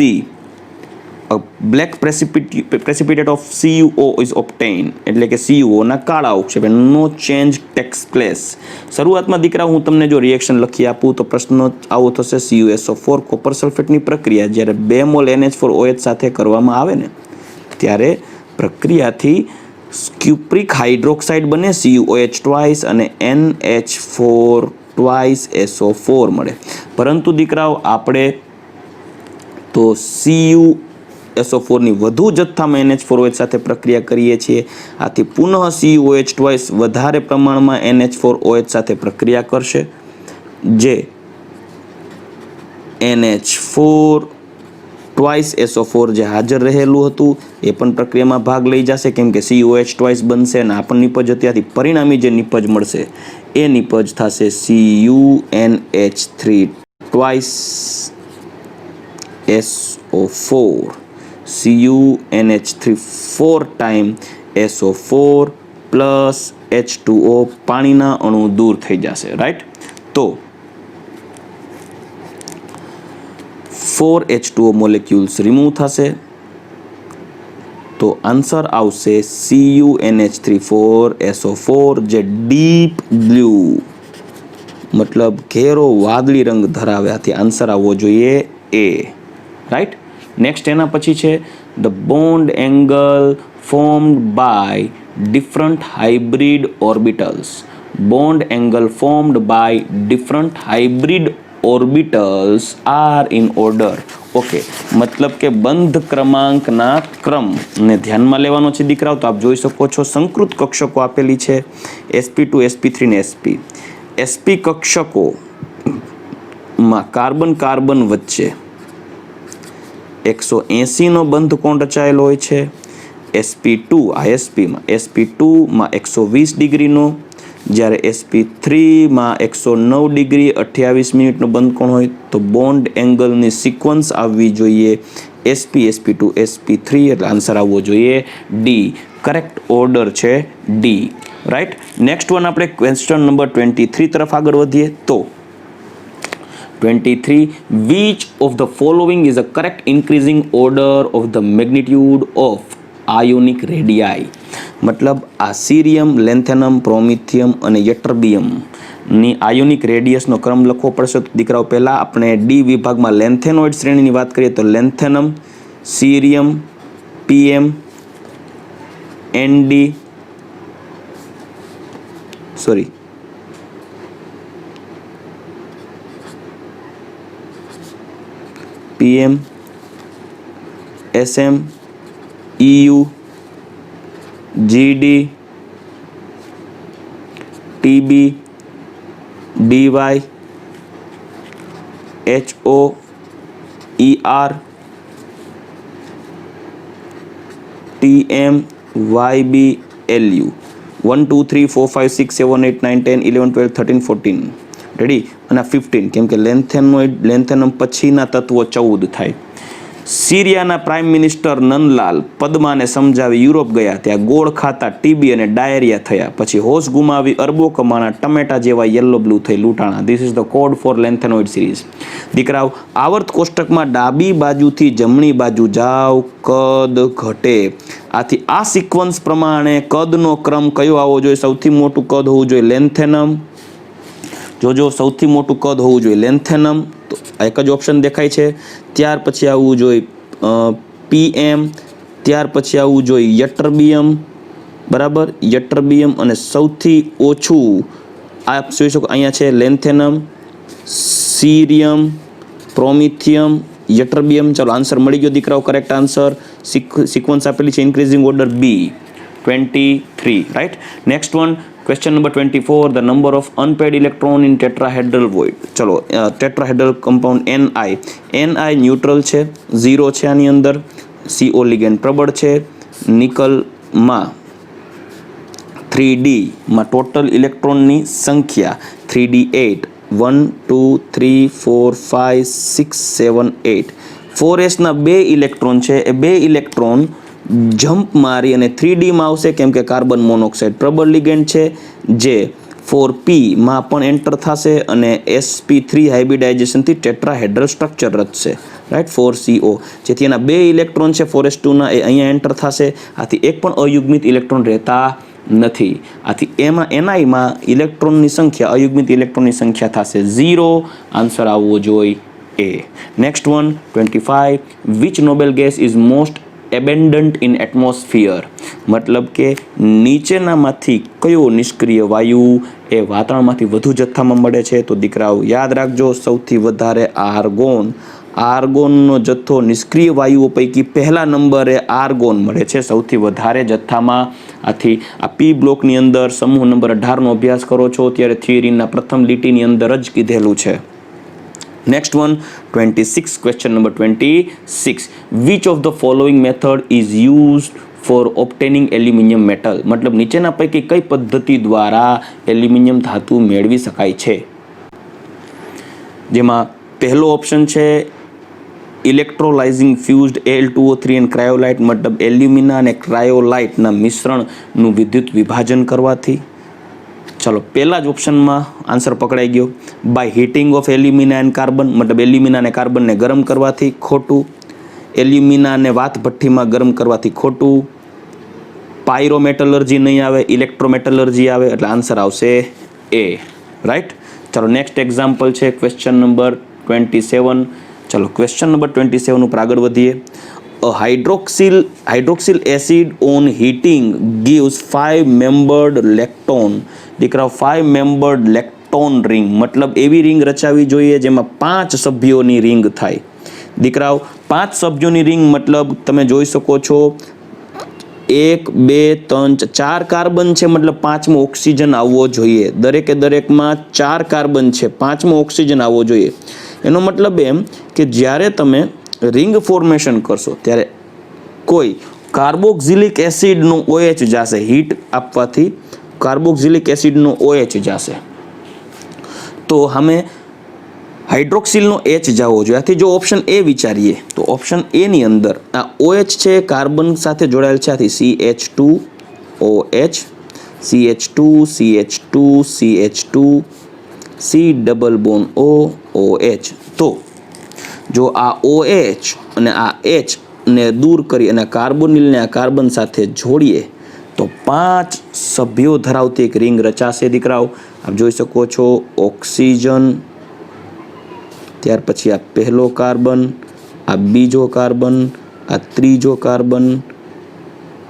a black precipitate of CuO is obtained. એટલે કે CuO ના કાળા અવક્ષેપ, no change takes place. શરૂઆતમાં દીકરા હું તમને જો રિએક્શન લખી આપું તો પ્રશ્ન આવો થશે CuSO4 કોપર સલ્ફેટની પ્રક્રિયા જ્યારે 2 મોલ NH4OH સાથે કરવામાં આવે ને ત્યારે પ્રક્રિયાથી ક્યુપ્રિક હાઇડ્રોક્સાઇડ બને CuOH twice અને NH4 twice SO4 મળે. પરંતુ દીકરાઓ આપણે તો CuSO4 ની વધુ જથ્થામાં NH4OH સાથે પ્રક્રિયા કરીએ છીએ, આથી પુનઃ CuOH twice વધારે પ્રમાણમાં NH4OH સાથે પ્રક્રિયા કરશે, જે NH4 twice SO4 જે હાજર રહેલું હતું એ પણ પ્રક્રિયામાં ભાગ લઈ જશે, કેમ કે CuOH twice બનશે અને આ પણ નિપજ હતી, આથી પરિણામી જે નિપજ મળશે એ નિપજ થશે CuNH3 twice SO4. CuNH3 4 time SO4 plus H2O પાણીના અણુ દૂર થઈ જશે. રાઈટ. તો 4 H2O મોલેક્યુલ્સ રિમૂવ થશે, તો આન્સર આવશે CuNH3 4 SO4 જે ડીપ બ્લુ મતલબ ઘેરો વાદળી રંગ ધરાવે, આથી આન્સર આવવો જોઈએ એ. રાઈટ. નેક્સ્ટ એના પછી છે the bond angle formed by different hybrid orbitals. Bond angle formed by different hybrid orbitals are in order. Okay, મતલબ કે બંધ ક્રમાંકના ક્રમને ધ્યાનમાં લેવાનો છે દીકરાઓ. તો આપ જોઈ શકો છો સંકૃત કક્ષકો આપેલી છે, sp2 sp3 ને sp કક્ષકોમાં કાર્બન કાર્બન વચ્ચે 180 નો બંધ કોણ રચાયેલો હોય છે. sp2 આ sp2માં 120 ડિગ્રીનો, જ્યારે sp3માં 109 ડિગ્રી 28 મિનિટનો બંધ કોણ હોય. તો બોન્ડ એંગલની સિક્વન્સ આવવી જોઈએ sp sp2 sp3, એટલે આન્સર આવવો જોઈએ ડી. કરેક્ટ ઓર્ડર છે ડી. રાઈટ. નેક્સ્ટ વન આપણે ક્વેશ્ચન નંબર 23 તરફ આગળ વધીએ. તો 23, which of the following is a correct increasing order of the magnitude of ionic radii? મતલબ આ સીરિયમ, લેન્થેનમ, પ્રોમિથિયમ અને યટરબિયમ ની આયોનિક રેડિયસનો ક્રમ લખવો પડશે. તો દીકરાઓ પહેલા આપણે ડી વિભાગમાં લેન્થેનોઇડ શ્રેણીની વાત કરીએ તો lanthanum, cerium, PM, ND PM, SM, EU, GD, TB, DY, HO, ER, TM, YB, LU. 1 2 3 4 5 6 7 8 9 10 11 12 13 14. Ready. અને 15 કેમ કે લેન્થેનમ પછીના તત્વો 14 થાય. સિરિયાના પ્રાઇમ મિનિસ્ટર નંદલાલ પદ્માને સમજાવી યુરોપ ગયા. ત્યાં ગોળ ખાતા ટીબી અને ડાયરિયા થયા. પછી હોશ ગુમાવી અરબો કમાણા ટમેટા જેવા યલો બ્લુ થઈ લૂંટાણા. This is the code for lanthanoid series. દીકરાઓ આવર્ત કોષ્ટકમાં ડાબી બાજુથી જમણી બાજુ જાવ, કદ ઘટે. આથી આ સિક્વન્સ પ્રમાણે કદનો ક્રમ કયો આવવો જોઈએ? સૌથી મોટું કદ હોવું જોઈએ લેન્થેનમ. જોજો સૌથી મોટું કદ હોવું જોઈએ લેન્થેનમ, તો એક જ ઓપ્શન દેખાય છે. ત્યાર પછી આવવું જોઈએ પીએમ, ત્યાર પછી આવવું જોઈએ યટરબિયમ, બરાબર, યટરબિયમ, અને સૌથી ઓછું આપ જોઈ શકો અહીંયા છે લેન્થેનમ, સીરિયમ, પ્રોમિથિયમ, યટરબિયમ. ચાલો આન્સર મળી ગયો દીકરાઓ. કરેક્ટ આન્સર સિક્વન્સ આપેલી છે increasing order B 23. Right. Next one question number 24, the number of unpaired electron in tetrahedral void. ચલો ટેટ્રાહેડ્રલ કમ્પાઉન્ડ ni ન્યુટ્રલ છે, 0 છે આની અંદર. CO લિગેન્ડ પ્રબળ છે. નિકલમાં 3D માં ટોટલ ઇલેક્ટ્રોનની સંખ્યા 3D8, 1 2 3 4 5 6 7 8. 4s ના 2 ઇલેક્ટ્રોન છે, એ 2 ઇલેક્ટ્રોન જમ્પ મારી અને 3Dમાં આવશે કેમ કે કાર્બન મોનોક્સાઇડ પ્રબળ લિગેન્ડ છે, જે 4Pમાં પણ એન્ટર થશે અને sp3 હાઇબ્રિડાઇઝેશનથી ટેટ્રાહેડ્રલ સ્ટ્રક્ચર રચશે. રાઈટ. 4CO, જેથી એના 2 ઇલેક્ટ્રોન છે 4s2ના, એ અહીંયા એન્ટર થશે. આથી એક પણ અયુગ્મિત ઇલેક્ટ્રોન રહેતા નથી. આથી એમાં ઇલેક્ટ્રોનની સંખ્યા, અયુગ્મિત ઇલેક્ટ્રોનની સંખ્યા થશે 0. આન્સર આવવો જોઈએ A. Next one 25, which noble gas is most abundant in atmosphere. મતલબ કે નીચેનામાંથી કયો નિષ્ક્રિય વાયુ એ વાતાવરણમાંથી વધુ જથ્થામાં મળે છે? તો દીકરાઓ યાદ રાખજો, સૌથી વધારે આર્ગોનનો જથ્થો નિષ્ક્રિય વાયુઓ પૈકી પહેલા નંબરે આર્ગોન મળે છે સૌથી વધારે જથ્થામાં. આથી આ પી બ્લોકની અંદર સમૂહ નંબર 18નો અભ્યાસ કરો છો ત્યારે થિયરીના પ્રથમ લીટીની અંદર જ કીધેલું છે. Next one 26, question number 26, which of the following method is used for obtaining aluminium metal? મતલબ નીચેના પૈકી કઈ પદ્ધતિ દ્વારા એલ્યુમિનિયમ ધાતુ મેળવી શકાય છે? જેમાં પહેલો ઓપ્શન છે ઇલેક્ટ્રોલાઇઝિંગ ફ્યુઝડ Al2O3 એન્ડ ક્રાયોલાઇટ. મતલબ એલ્યુમિના અને ક્રાયોલાઇટના મિશ્રણનું વિદ્યુત વિભાજન કરવાથી. ચલો પહેલા જ ઓપ્શનમાં આન્સર પકડાઈ ગયો. By heating of alumina and carbon, મતલબ એલ્યુમિના અને કાર્બનને ગરમ કરવાથી. ખોટું. એલ્યુમિનાને વાત ભઠ્ઠીમાં ગરમ કરવાથી. ખોટું. પાયરોમેટલર્જી નહીં આવે, ઇલેક્ટ્રોમેટલર્જી આવે, એટલે આન્સર આવશે એ. રાઈટ. ચલો નેક્સ્ટ એક્ઝામ્પલ છે ક્વેશ્ચન નંબર 27. ચલો ક્વેશ્ચન નંબર 27 ઉપર આગળ વધીએ. Hydroxyl acid on heating gives 5 membered લેક્ટોન. દીકરાઓ 5 membered લેક્ટોન રિંગ, મતલબ એવી રિંગ રચાવી જોઈએ જેમાં 5 સભ્યોની રિંગ થાય. દીકરાઓ 5 સભ્યોની રિંગ મતલબ તમે જોઈ શકો છો 1 2 3 4 કાર્બન છે, મતલબ 5મો ઓક્સિજન આવવો જોઈએ. દરેકમાં 4 કાર્બન છે, 5મો ઓક્સિજન આવવો જોઈએ. એનો મતલબ એમ કે જ્યારે તમે રિંગ ફોર્મેશન કરશો ત્યારે કોઈ કાર્બોક્સિલિક એસિડનું OH જશે, હીટ આપવાથી કાર્બોક્સિલિક એસિડનો OH જશે, તો અમે હાઇડ્રોક્સિલનો H જવો જોઈએ. આથી જો ઓપ્શન એ વિચારીએ તો ઓપ્શન એ ની અંદર આ OH છે કાર્બન સાથે જોડાયેલ છે, આથી CH2OH, CH2 CH2 C double bond OH. તો જો આ OH અને આ H ને દૂર કરી અને કાર્બોનિલને આ કાર્બન સાથે જોડીએ તો 5 સભ્યો ધરાવતી એક રિંગ રચાશે. દીકરાઓ આપ જોઈ શકો છો ઓક્સિજન, ત્યાર પછી આ પહેલો કાર્બન, આ બીજો કાર્બન, આ ત્રીજો કાર્બન,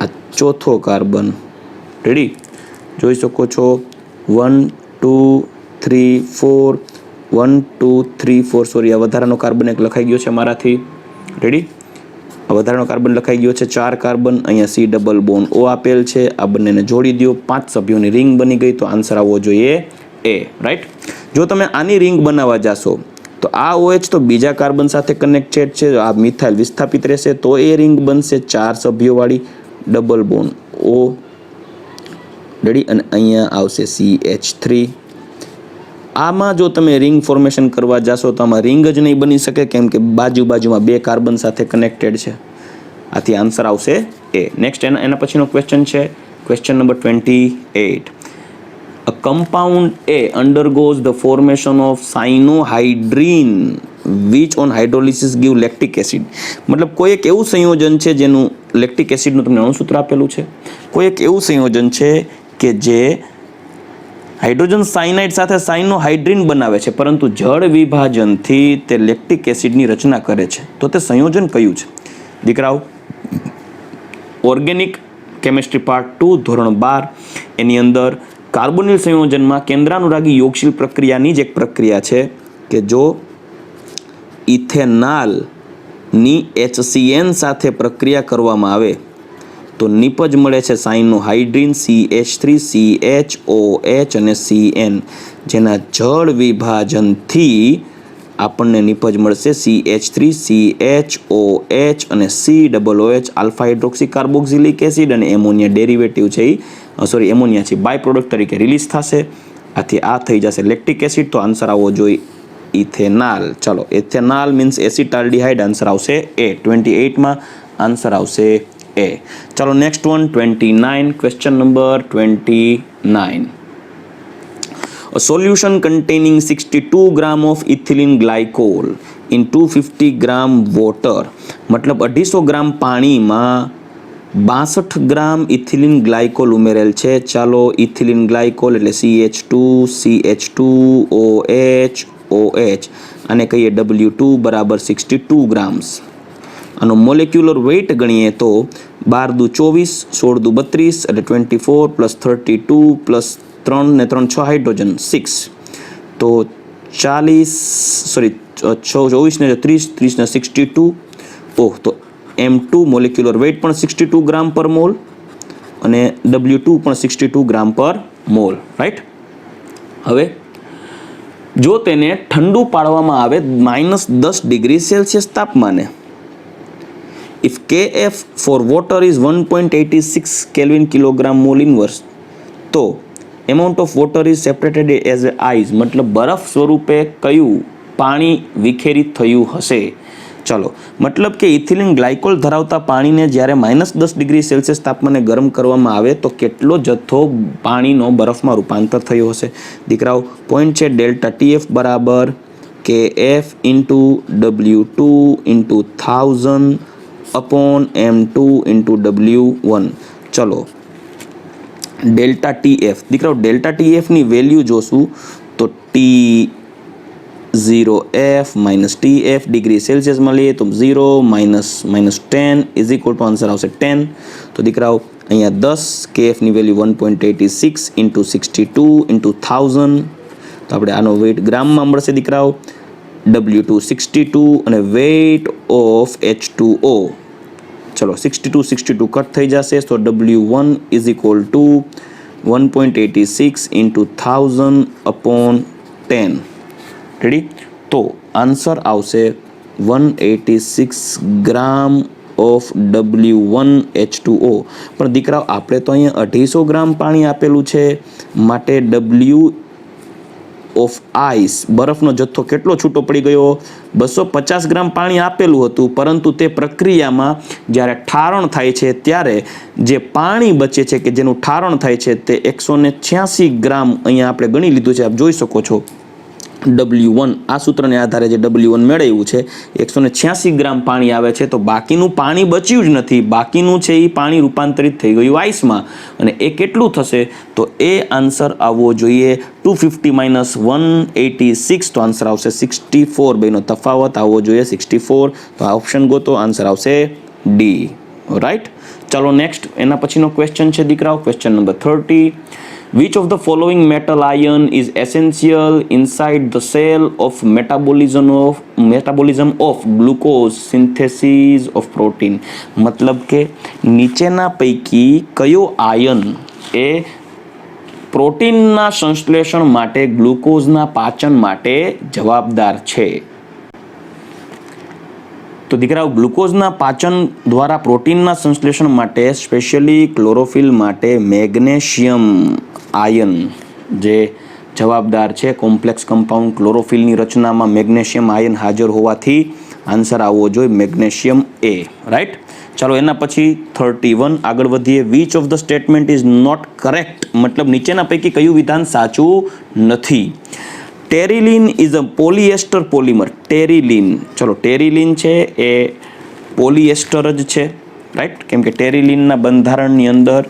આ ચોથો કાર્બન. રેડી? જોઈ શકો છો 1 2 3 4 1 2 3 4 સોરી, આ વધારાનો કાર્બન એક લખાઈ ગયો છે મારાથી. રેડી? આ વધારાનો કાર્બન લખાઈ ગયો છે 4 કાર્બન. અહીંયા C ડબલ બોન્ડ O આપેલ છે, આ બંનેને જોડી દો, 5 સભ્યોની રિંગ બની ગઈ. તો આન્સર આવવો જોઈએ A. રાઈટ? જો તમે આની રિંગ બનાવવા જાશો તો આ OH તો બીજા કાર્બન સાથે કનેક્ટેડ છે, આ મિથાઇલ વિસ્થાપિત રહેશે, તો એ રિંગ બનશે 4 સભ્યોવાળી ડબલ બોન્ડ O. રેડી? અને અહીંયા આવશે CH3. આમાં જો તમે રિંગ ફોર્મેશન કરવા જાશો તો આમાં રિંગ જ નહીં બની શકે, કેમ કે બાજુમાં 2 કાર્બન સાથે કનેક્ટેડ છે. આથી આન્સર આવશે A. નેક્સ્ટ એના પછીનો ક્વેશ્ચન છે question number 28. A compound A undergoes the formation of cyanohydrine which on hydrolysis give lactic acid. મતલબ કોઈ એક એવું સંયોજન છે જેનું લેક્ટિક એસિડનું તમને અણુસૂત્ર આપેલું છે. કોઈ એક એવું સંયોજન છે કે જે હાઇડ્રોજન સાયનાઇડ સાથે સાયનોહાઇડ્રીન બનાવે છે, પરંતુ જળ વિભાજનથી તે લેક્ટિક એસિડની રચના કરે છે. તો તે સંયોજન કયું છે? દીકરાઓ ઓર્ગેનિક કેમિસ્ટ્રી પાર્ટ 2 ધોરણ 12 એની અંદર કાર્બોનિલ સંયોજનમાં કેન્દ્રાનુરાગી યોગશીલ પ્રક્રિયાની જ એક પ્રક્રિયા છે કે જો ઇથેનાલની HCN સાથે પ્રક્રિયા કરવામાં આવે તો નિપજ મળે છે સાયનોહાઇડ્રીન CH3 CHOH અને CN, જેના જળ વિભાજનથી આપણને નિપજ મળશે CH3 CHOH અને COOH, alpha hydroxy carboxylic acid અને એમોનિયા ડેરિવેટિવ છે એમોનિયા છે બાય પ્રોડક્ટ તરીકે રિલીઝ થશે. આથી આ થઈ જશે લેક્ટિક એસિડ. તો આન્સર આવવો જોઈએ ઇથેનાલ. ચલો, ઇથેનાલ મીન્સ એસિટાલ્ડિહાઇડ. આન્સર આવશે A. 28માં આન્સર આવશે A. ચલો next one 29. Question number 29. A solution containing 62 gram of ethylene glycol in 250 gram water. મતલબ 250 ગ્રામ પાણીમાં 62 ગ્રામ ઇથિલિન ગ્લાયકોલ ઉમેરેલ છે. ચાલો ઇથિલિન ગ્લાયકોલ એટલે CH2 OH અને કહીએ W2 બરાબર 62 ગ્રામ્સ. આનો મોલેક્યુલર વેઇટ ગણીએ તો 12 દુ 24, 16 દુ 32 એટલે 24 પ્લસ 32 પ્લસ 3 ને 3 6 હાઇડ્રોજન 6, તો 24 ને 30 ને 62. તો M2 મોલેક્યુલર વેઇટ પણ 62 ગ્રામ પર મોલ અને W2 પણ 62 ગ્રામ પર મોલ. રાઈટ? હવે જો તેને ઠંડુ પાડવામાં આવે -10 ડિગ્રી સેલ્સિયસ તાપમાને, if Kf for water is 1.86 Kelvin kilogram mole inverse, તો amount of water is separated as ice, મતલબ બરફ સ્વરૂપે કયું પાણી વિખેરિત થયું હશે. ચલો, મતલબ કે ઇથિલિન ગ્લાયકોલ ધરાવતા પાણીને જ્યારે -10 ડિગ્રી સેલ્સિયસ તાપમાને ગરમ કરવામાં આવે તો કેટલો જથ્થો પાણીનો બરફમાં રૂપાંતર થયો હશે? દીકરાઓ પોઈન્ટ છે ડેલ્ટા TF બરાબર KF into W2 into 1000 upon M2 into W1. ચલો ડેલ્ટા TF. દીકરાઓ ડેલ્ટા TFની વેલ્યુ જોશું તો T0F માઇનસ TF ડિગ્રી સેલ્સિયસમાં લઈએ તો 0 -10 ઇઝ ઇક્વલ ટુ આન્સર આવશે 10. તો દીકરાઓ અહીંયા 10 KFની વેલ્યુ 1.86 ઇન્ટુ 62 ઇન્ટુ 1000. તો આપણે આનો વેઇટ ગ્રામમાં મળશે દીકરાઓ W2 62 અને વેઇટ ઓફ H2O. ચલો 62 કટ થઈ જશે તો W1 is equal two 1.86 into 1000 upon 10. Ready? તો આન્સર આવશે 186 ગ્રામ ઓફ W1 H2O. પણ દીકરાઓ આપણે તો અહીંયા 250 ગ્રામ પાણી આપેલું છે, માટે W ઓફ આઈસ બરફનો જથ્થો કેટલો છૂટો પડી ગયો? 250 ગ્રામ પાણી આપેલું હતું, પરંતુ તે પ્રક્રિયામાં જ્યારે ઠારણ થાય છે ત્યારે જે પાણી બચે છે કે જેનું ઠારણ થાય છે તે 186 ગ્રામ અહીંયા આપણે ગણી લીધું છે. આપ જોઈ શકો છો W1 આ સૂત્રને આધારે જે W1 મેળવ્યું છે 186 ગ્રામ પાણી આવે છે. તો બાકીનું પાણી બચ્યું જ નથી, બાકીનું છે એ પાણી રૂપાંતરિત થઈ ગયું આઈસમાં. અને એ કેટલું થશે? તો એ આન્સર આવવો જોઈએ 250 માઇનસ 186, તો આન્સર આવશે 64. બેનો તફાવત આવવો જોઈએ 64. તો આ ઓપ્શન ગોતો, આન્સર આવશે ડી. રાઈટ? ચાલો નેક્સ્ટ એના પછીનો ક્વેશ્ચન છે દીકરાઓ, question number 30. Which of the following metal ion is essential inside the cell of metabolism of glucose synthesis of protein? મતલબ કે નીચેના પૈકી કયો આયન એ પ્રોટીનના સંશ્લેષણ માટે, ગ્લુકોઝના પાચન માટે જવાબદાર છે? તો દીકરાઓ ગ્લુકોઝના પાચન દ્વારા પ્રોટીનના સંશ્લેષણ માટે, સ્પેશિયલી ક્લોરોફિલ માટે મેગ્નેશિયમ આયન જે જવાબદાર છે. કોમ્પ્લેક્સ કમ્પાઉન્ડ ક્લોરોફિલની રચનામાં મેગ્નેશિયમ આયન હાજર હોવાથી આન્સર આવવો જોઈએ મેગ્નેશિયમ એ. રાઈટ? ચાલો એના પછી 31 આગળ વધીએ. Which of the statement is not correct? મતલબ નીચેના પૈકી કયું વિધાન સાચું નથી? Terylene is a polyester polymer. Terylene, ચલો ટેરિલિન છે એ પોલિએસ્ટર જ છે. રાઈટ? કેમ કે ટેરિલિનના બંધારણની અંદર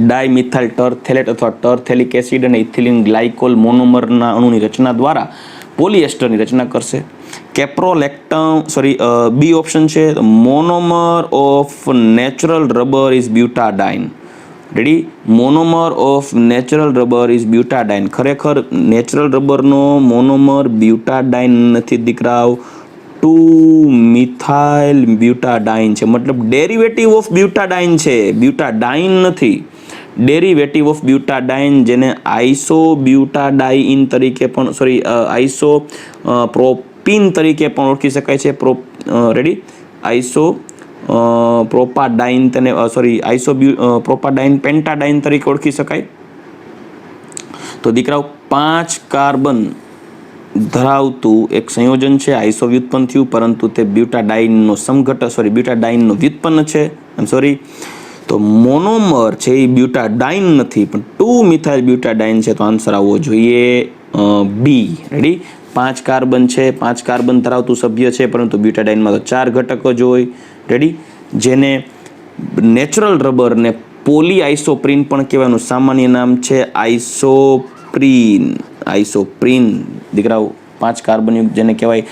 ડાયમિથાઇલ ટરથેલેટ અથવા ટરથેલિક એસિડ અને ઇથિલિન ગ્લાયકોલ મોનોમરના અણુની રચના દ્વારા પોલિએસ્ટરની રચના કરશે. બી ઓપ્શન છે monomer of natural rubber is butadiene. Ready? Monomer of natural rubber is butadiene. ખરેખર નેચરલ રબરનો મોનોમર બ્યુટાડાઇન નથી દીકરાઓ, 2-મિથાઇલ બ્યુટાડાઇન છે. મતલબ ડેરિવેટિવ ઓફ બ્યુટાડાઇન છે, બ્યુટાડાઇન નથી. ડેરિવેટિવ ઓફ બ્યુટાડાઇન, જેને આઈસો બ્યુટાડાઇન તરીકે પણ આઈસો પ્રોપીન તરીકે પણ ઓળખી શકાય છે. રેડી? આઈસો પ્રોપાડાઇન તેને પ્રોપાડાઇન પેન્ટાડાઇન તરીકે ઓળખી શકાય. તો દીકરાઓ 5 કાર્બન ધરાવતું એક સંયોજન છે, આઈસો વ્યુત્પન્ન થયું, પરંતુ તે બ્યુટાડાઇનનો બ્યુટાડાઇનનો વ્યુત્પન્ન છે. તો મોનોમર છે એ બ્યુટાડાઇન નથી, પણ 2-મિથાઇલ બ્યુટાડાઇન છે. તો આન્સર આવવો જોઈએ બી. રેડી? 5 કાર્બન છે, 5 કાર્બન ધરાવતું સભ્ય છે, પરંતુ બ્યુટાડાઇનમાં તો 4 ઘટકો જ હોય. રેડી? જેને નેચરલ રબરને પોલી આઇસોપ્રીન પણ કહેવાનું સામાન્ય નામ છે આઇસોપ્રીન. દીકરાઓ 5 કાર્બનયુક્ત જેને કહેવાય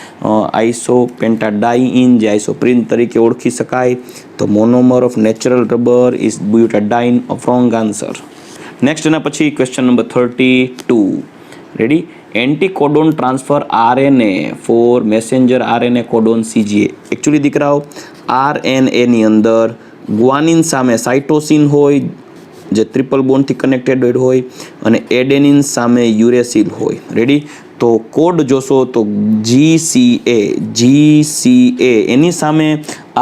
આઇસોપેન્ટાડાઇન, જે આઇસોપ્રીન તરીકે ઓળખી શકાય. તો monomer of natural rubber is butadiene, of wrong answer. Next એના પછી question number 32. Ready? Anticodon transfer RNA for messenger RNA codon CGA. Actually દીકરાઓ આરએનએની અંદર ગ્વાનિન સામે સાઇટોસિન હોય જે ટ્રિપલ બોન્ડથી કનેક્ટેડ હોય, અને એડેનિન સામે યુરેસિલ હોય. રેડી? તો કોડ જોશો તો GCA. એની સામે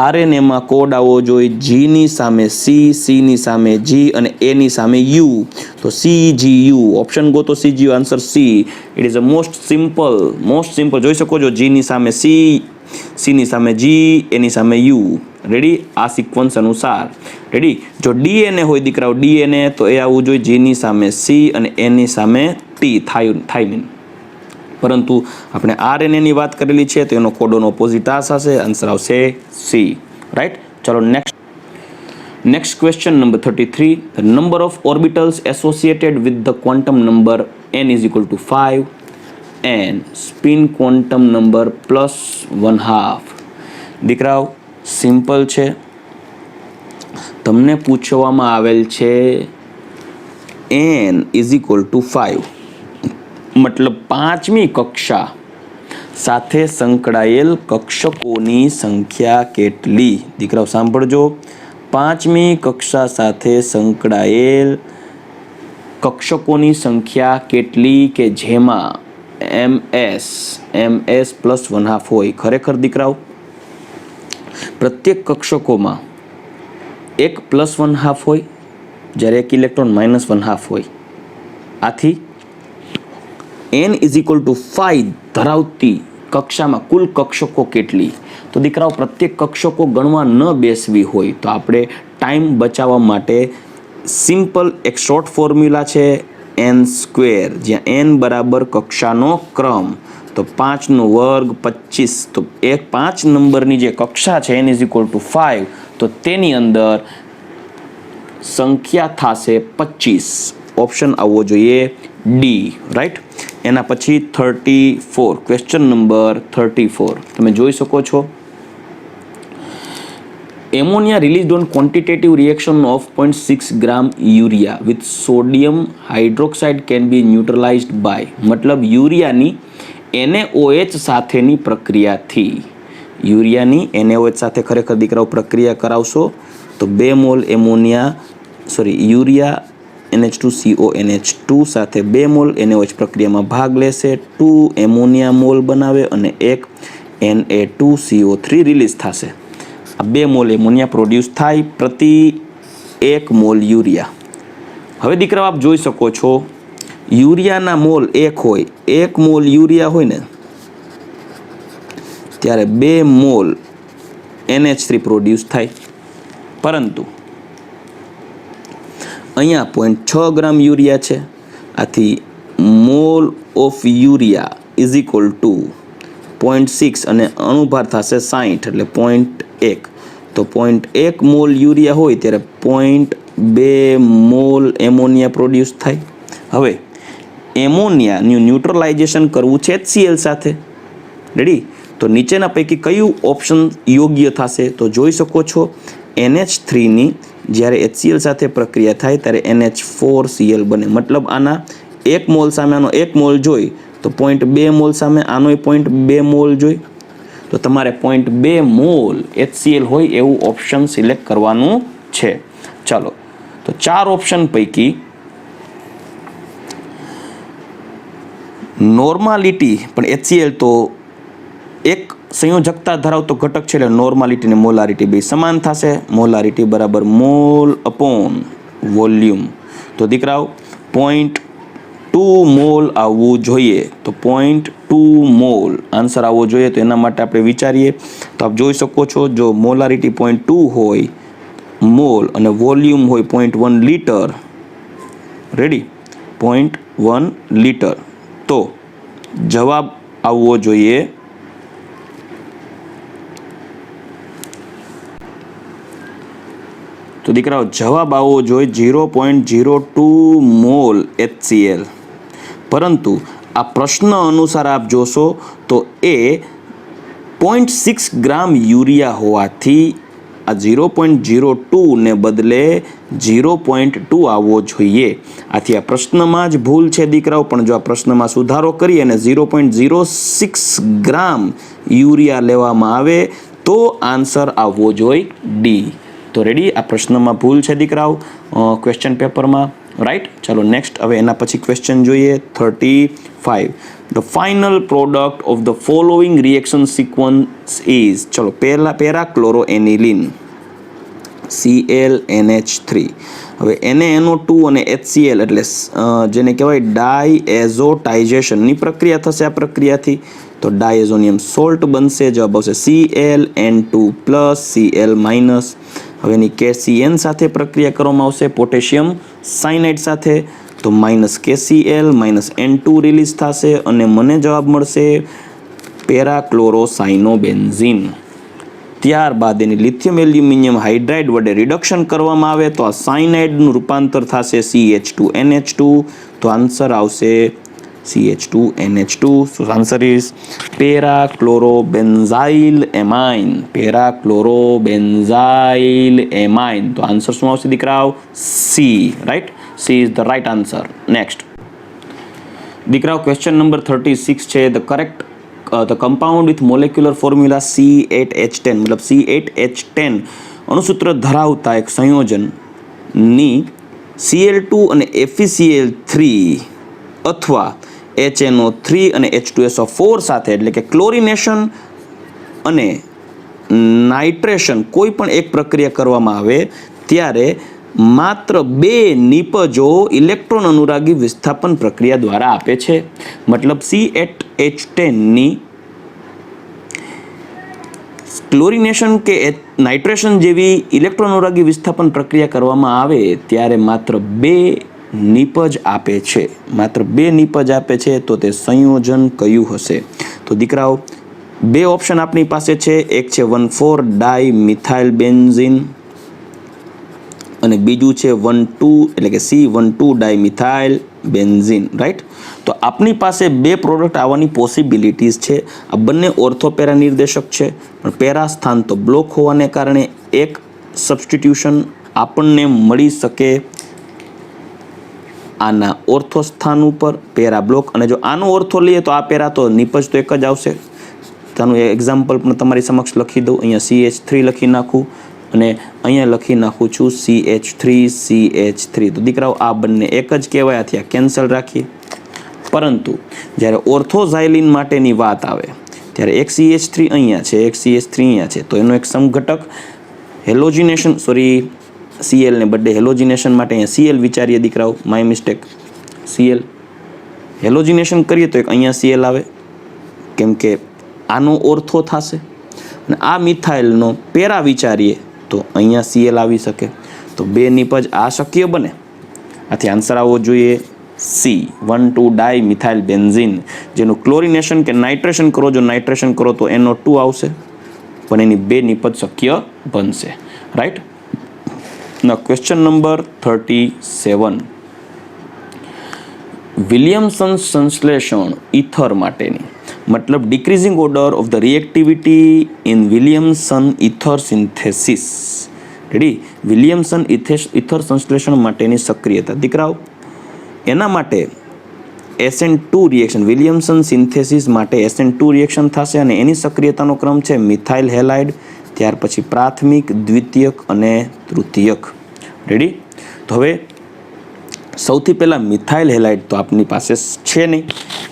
આરએનએમાં કોડ આવવો જોઈએ જીની સામે સીની સામે જી અને એની સામે યુ. તો CGU ઓપ્શન ગો તો CGU, answer C. It is a most simple. જોઈ શકો છો જીની સામે સીની સામે જી, એની સામે યુ. રેડી? આ સિક્વન્સ અનુસાર. રેડી? જો DNA હોય દીકરાઓ DNA, તો એ આવવું જોઈએ જીની સામે સી અને એની સામે ટી, થાઇમિન. પરંતુ આપણે RNA ની વાત કરેલી છે, તો એનો કોડોનો ઓપોઝિટ આ થશે, આન્સર આવશે સી. રાઈટ? ચલો next question number 33. The number of orbitals associated with the quantum number n is equal to 5 and spin quantum number +1/2. દીકરાઓ સિમ્પલ છે. તમને પૂછવામાં આવેલ છે n is equal to 5, મતલબ 5મી કક્ષા સાથે સંકળાયેલ કક્ષકોની સંખ્યા કેટલી? દીકરાઓ સાંભળજો. 5મી કક્ષા સાથે સંકળાયેલ કક્ષકોની સંખ્યા કેટલી કે જેમાં MS +1/2 હોય? ખરેખર દીકરાઓ પ્રત્યેક કક્ષકોમાં એક +1/2 હોય જ્યારે એક ઇલેક્ટ્રોન -1/2 હોય. આથી n = 5 ધરાવતી કક્ષામાં કુલ કક્ષકો કેટલી? તો દીકરાઓ પ્રત્યેક કક્ષકો ગણવા ન બેસવી હોય તો આપણે ટાઈમ બચાવવા માટે સિમ્પલ એક શોર્ટ ફોર્મ્યુલા છે n², જ્યાં n બરાબર કક્ષાનો ક્રમ, તો 5 નો વર્ગ 25, તો 5 નંબરની જે કક્ષા છે n = 5, તો તેની અંદર સંખ્યા થશે 25. ઓપ્શન આવવો જોઈએ ડી, રાઈટ. એના પછી 34, ક્વેશ્ચન નંબર 34 તમે જોઈ શકો છો. Ammonia released on quantitative reaction of 0.6 gram urea with sodium hydroxide can be neutralized by, મતલબ યુરિયાની NaOH સાથેની પ્રક્રિયાથી. યુરિયાની NaOH સાથે ખરેખર દીકરાઓ પ્રક્રિયા કરાવશો તો 2 મોલ યુરિયા NH2CONH2 સાથે 2 મોલ NaOH પ્રક્રિયામાં ભાગ લેશે, 2 એમોનિયા મોલ બનાવે અને 1 Na2CO3 રિલીઝ થશે. આ 2 મોલ એમોનિયા પ્રોડ્યુસ થાય પ્રતિ 1 મોલ યુરિયા. હવે દીકરાઓ આપ જોઈ શકો છો યુરિયાના મોલ 1 હોય, 1 મોલ યુરિયા હોય ને ત્યારે 2 મોલ NH3 પ્રોડ્યુસ થાય. પરંતુ અહીંયા 0.6 ગ્રામ યુરિયા છે, આથી મોલ ઓફ યુરિયા = 0.6 અને અણુભાર થશે 60 એટલે 0.1. તો 0.1 મોલ યુરિયા હોય ત્યારે 0.2 મોલ એમોનિયા પ્રોડ્યુસ થાય. હવે એમોનિયાનું ન્યુટ્રલાઇઝેશન કરવું છે HCl સાથે, રેડી. તો નીચેના પૈકી કયું ઓપ્શન યોગ્ય થશે? તો જોઈ શકો છો NH3ની જ્યારે HCl સાથે પ્રક્રિયા થાય ત્યારે NH4Cl બને. મતલબ આના 1 મોલ સામે આનો 1 મોલ જોઈ તો 0.2 મોલ સામે આનો 0.2 મોલ જોઈ, તો તમારે 0.2 મોલ HCl હોય એવું ઓપ્શન સિલેક્ટ કરવાનું છે. ચાલો, તો 4 ઓપ્શન પૈકી નોર્માલિટી, પણ HCl તો એક સંયોજકતા ધરાવતો ઘટક છે એટલે નોર્માલિટી અને મોલારિટી બે સમાન થશે. મોલારિટી બરાબર મોલ અપોન વોલ્યુમ. તો દીકરાઓ 0.2 મોલ આવવું જોઈએ, તો 0.2 મોલ આન્સર આવવો જોઈએ. તો એના માટે આપણે વિચારીએ તો આપ જોઈ શકો છો જો મોલારિટી 0.2 હોય મોલ અને વોલ્યુમ હોય 0.1 લીટર, રેડી, 0.1 લીટર, તો જવાબ આવવો જોઈએ તો દીકરાઓ જવાબ આવવો જોઈએ 0.02 મોલ HCl. પરંતુ આ પ્રશ્ન અનુસાર આપ જોશો તો એ 0.6 ગ્રામ યુરિયા હોવાથી આ 0.02 ને બદલે 0.2 આવવો જોઈએ. આથી આ પ્રશ્નમાં જ ભૂલ છે દીકરાઓ, પણ જો આ પ્રશ્નમાં સુધારો કરી અને 0.06 ગ્રામ યુરિયા લેવામાં આવે તો આન્સર આવવો જોઈએ ડી. તો રેડી, આ પ્રશ્નમાં ભૂલ છે દીકરાઓ ક્વેશ્ચન પેપરમાં, રાઈટ. ચાલો નેક્સ્ટ, હવે એના પછી ક્વેશ્ચન જોઈએ 35. The final product of the following reaction sequence is, ચલો પહેલા પેરાક્લોરોએનિલિન ClNH3. હવે NaNO2 અને HCl એટલે જેને કહેવાય ડાયએઝોટાઇઝેશનની પ્રક્રિયા થશે. આ પ્રક્રિયાથી તો ડાયએઝોનિયમ સોલ્ટ બનશે. જવાબ આવશે ClN2+Cl-. હવે એની KCN સાથે પ્રક્રિયા કરવામાં આવશે પોટેશિયમ સાયનાઇડ સાથે, તો -KCl -N2 રિલીઝ થશે અને મને જવાબ મળશે પેરાક્લોરોસાયનોબેન્ઝીન. ત્યારબાદ એની લિથિયમ એલ્યુમિનિયમ હાઇડ્રાઇડ વડે રિડક્શન કરવામાં આવે તો આ સાયનાઇડનું રૂપાંતર થશે CH2NH2. તો આન્સર આવશે CH2NH2. So answer is parachlorobenzyl amine. Parachlorobenzyl amine. તો આન્સર શું આવશે દીકરાઓ? C, right. C is the right answer. Next દીકરાઓ ક્વેશ્ચન નંબર 36 છે. The correct the compound with molecular formula C8H10 મતલબ C8H10 અણુસૂત્ર ધરાવતા એક સંયોજનની Cl2 અને FeCl3 અથવા HNO3 અને H2SO4 સાથે એટલે કે ક્લોરિનેશન અને નાઇટ્રેશન કોઈ પણ એક પ્રક્રિયા કરવામાં આવે ત્યારે માત્ર 2 નિપજો ઇલેક્ટ્રોન અનુરાગી વિસ્થાપન પ્રક્રિયા દ્વારા આપે છે. મતલબ C8H10 ની ક્લોરિનેશન કે નાઇટ્રેશન જેવી ઇલેક્ટ્રોન અનુરાગી વિસ્થાપન પ્રક્રિયા કરવામાં આવે ત્યારે માત્ર 2 નિપજ આપે છે. માત્ર 2 નિપજ આપે છે. તો તે સંયોજન કયું હશે? તો દીકરાઓ 2 ઓપ્શન આપણી પાસે છે. એક છે 1,4-ડાયમિથાઇલ બેન્ઝીન અને બીજું છે 1,2 એટલે કે C12-ડાયમિથાઇલ બેન્ઝીન, રાઈટ? તો આપણી પાસે 2 પ્રોડક્ટ આવવાની પોસિબિલિટીઝ છે. આ બંને ઓર્થોપેરા નિર્દેશક છે, પણ પેરા સ્થાન તો બ્લોક હોવાને કારણે એક સબસ્ટિટ્યુશન આપણને મળી શકે આના ઓર્થો સ્થાન ઉપર, પેરા બ્લોક. અને જો આનો ઓર્થો લઈએ તો આ પેરા તો નિપજ તો એક જ આવશે. તેનું એક્ઝામ્પલ પણ તમારી સમક્ષ લખી દઉં. અહીંયા CH3 લખી નાખું અને અહીંયા લખી નાખું છું CH3. તો દીકરાઓ આ બંને એક જ કહેવાય, આથી આ કેન્સલ રાખીએ. પરંતુ જ્યારે ઓર્થોઝાઇલિન માટેની વાત આવે ત્યારે એક CH3 અહીંયા છે, એક CH3 અહીંયા છે. તો એનો એક સમઘટક હેલોજિનેશન Cl ને બદલે હેલોજિનેશન માટે અહીંયા Cl વિચારીએ દીકરાઓ, માય મિસ્ટેક. Cl હેલોજિનેશન કરીએ તો એક અહીંયા Cl આવે, કેમ કે આનો ઓર્થો થશે. અને આ મિથાઇલનો પેરા વિચારીએ તો અહીંયા Cl આવી શકે. તો 2 નિપજ આ શક્ય બને. આથી આન્સર આવવો જોઈએ C12-ડાયમિથાઇલ બેન્ઝીન, જેનું ક્લોરિનેશન કે નાઇટ્રેશન કરો, જો નાઇટ્રેશન કરો તો NO2 આવશે, પણ એની 2 નિપજ શક્ય બનશે, right? Now question number 37. Williamson સંશ્લેષણ ઇથર માટેની મતલબ decreasing order of the reactivity in Williamson ether synthesis. Ready? Williamson ether સંશ્લેષણ માટેની સક્રિયતા. દીકરાઓ એના માટે SN2 રિએક્શન, વિલિયમસન સિન્થેસિસ માટે SN2 રિએક્શન થશે અને એની સક્રિયતાનો ક્રમ છે મિથાઇલ હેલાઇડ, ત્યાર પછી પ્રાથમિક, દ્વિતીયક અને તૃતીયક. રેડી? તો હવે સૌથી પહેલાં મિથાઇલ હેલાઇડ તો આપણી પાસે છે નહીં,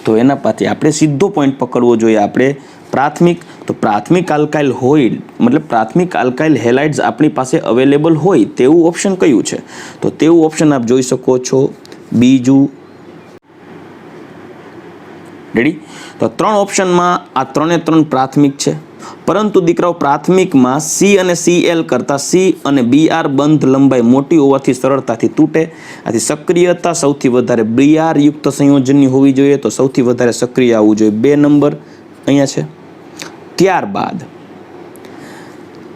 તો એના પાછી આપણે સીધો પોઈન્ટ પકડવો જોઈએ. આપણે પ્રાથમિક, તો પ્રાથમિક આલ્કાઇલ હોય મતલબ પ્રાથમિક આલ્કાઇલ હેલાઇડ્સ આપણી પાસે અવેલેબલ હોય તેવું ઓપ્શન કયું છે? તો તેવું ઓપ્શન આપ જોઈ શકો છો બીજું. રેડી? તો 3 ઓપ્શનમાં આ 3 પ્રાથમિક છે, પરંતુ દીકરાઓ પ્રાથમિકમાં C અને Cl કરતાં C અને Br બંધ લંબાઈ મોટી હોવાથી સરળતાથી તૂટે. આથી સક્રિયતા સૌથી વધારે Br યુક્ત સંયોજનની હોવી જોઈએ, તો સૌથી વધારે સક્રિય આવવું જોઈએ 2 નંબર અહીંયા છે. ત્યારબાદ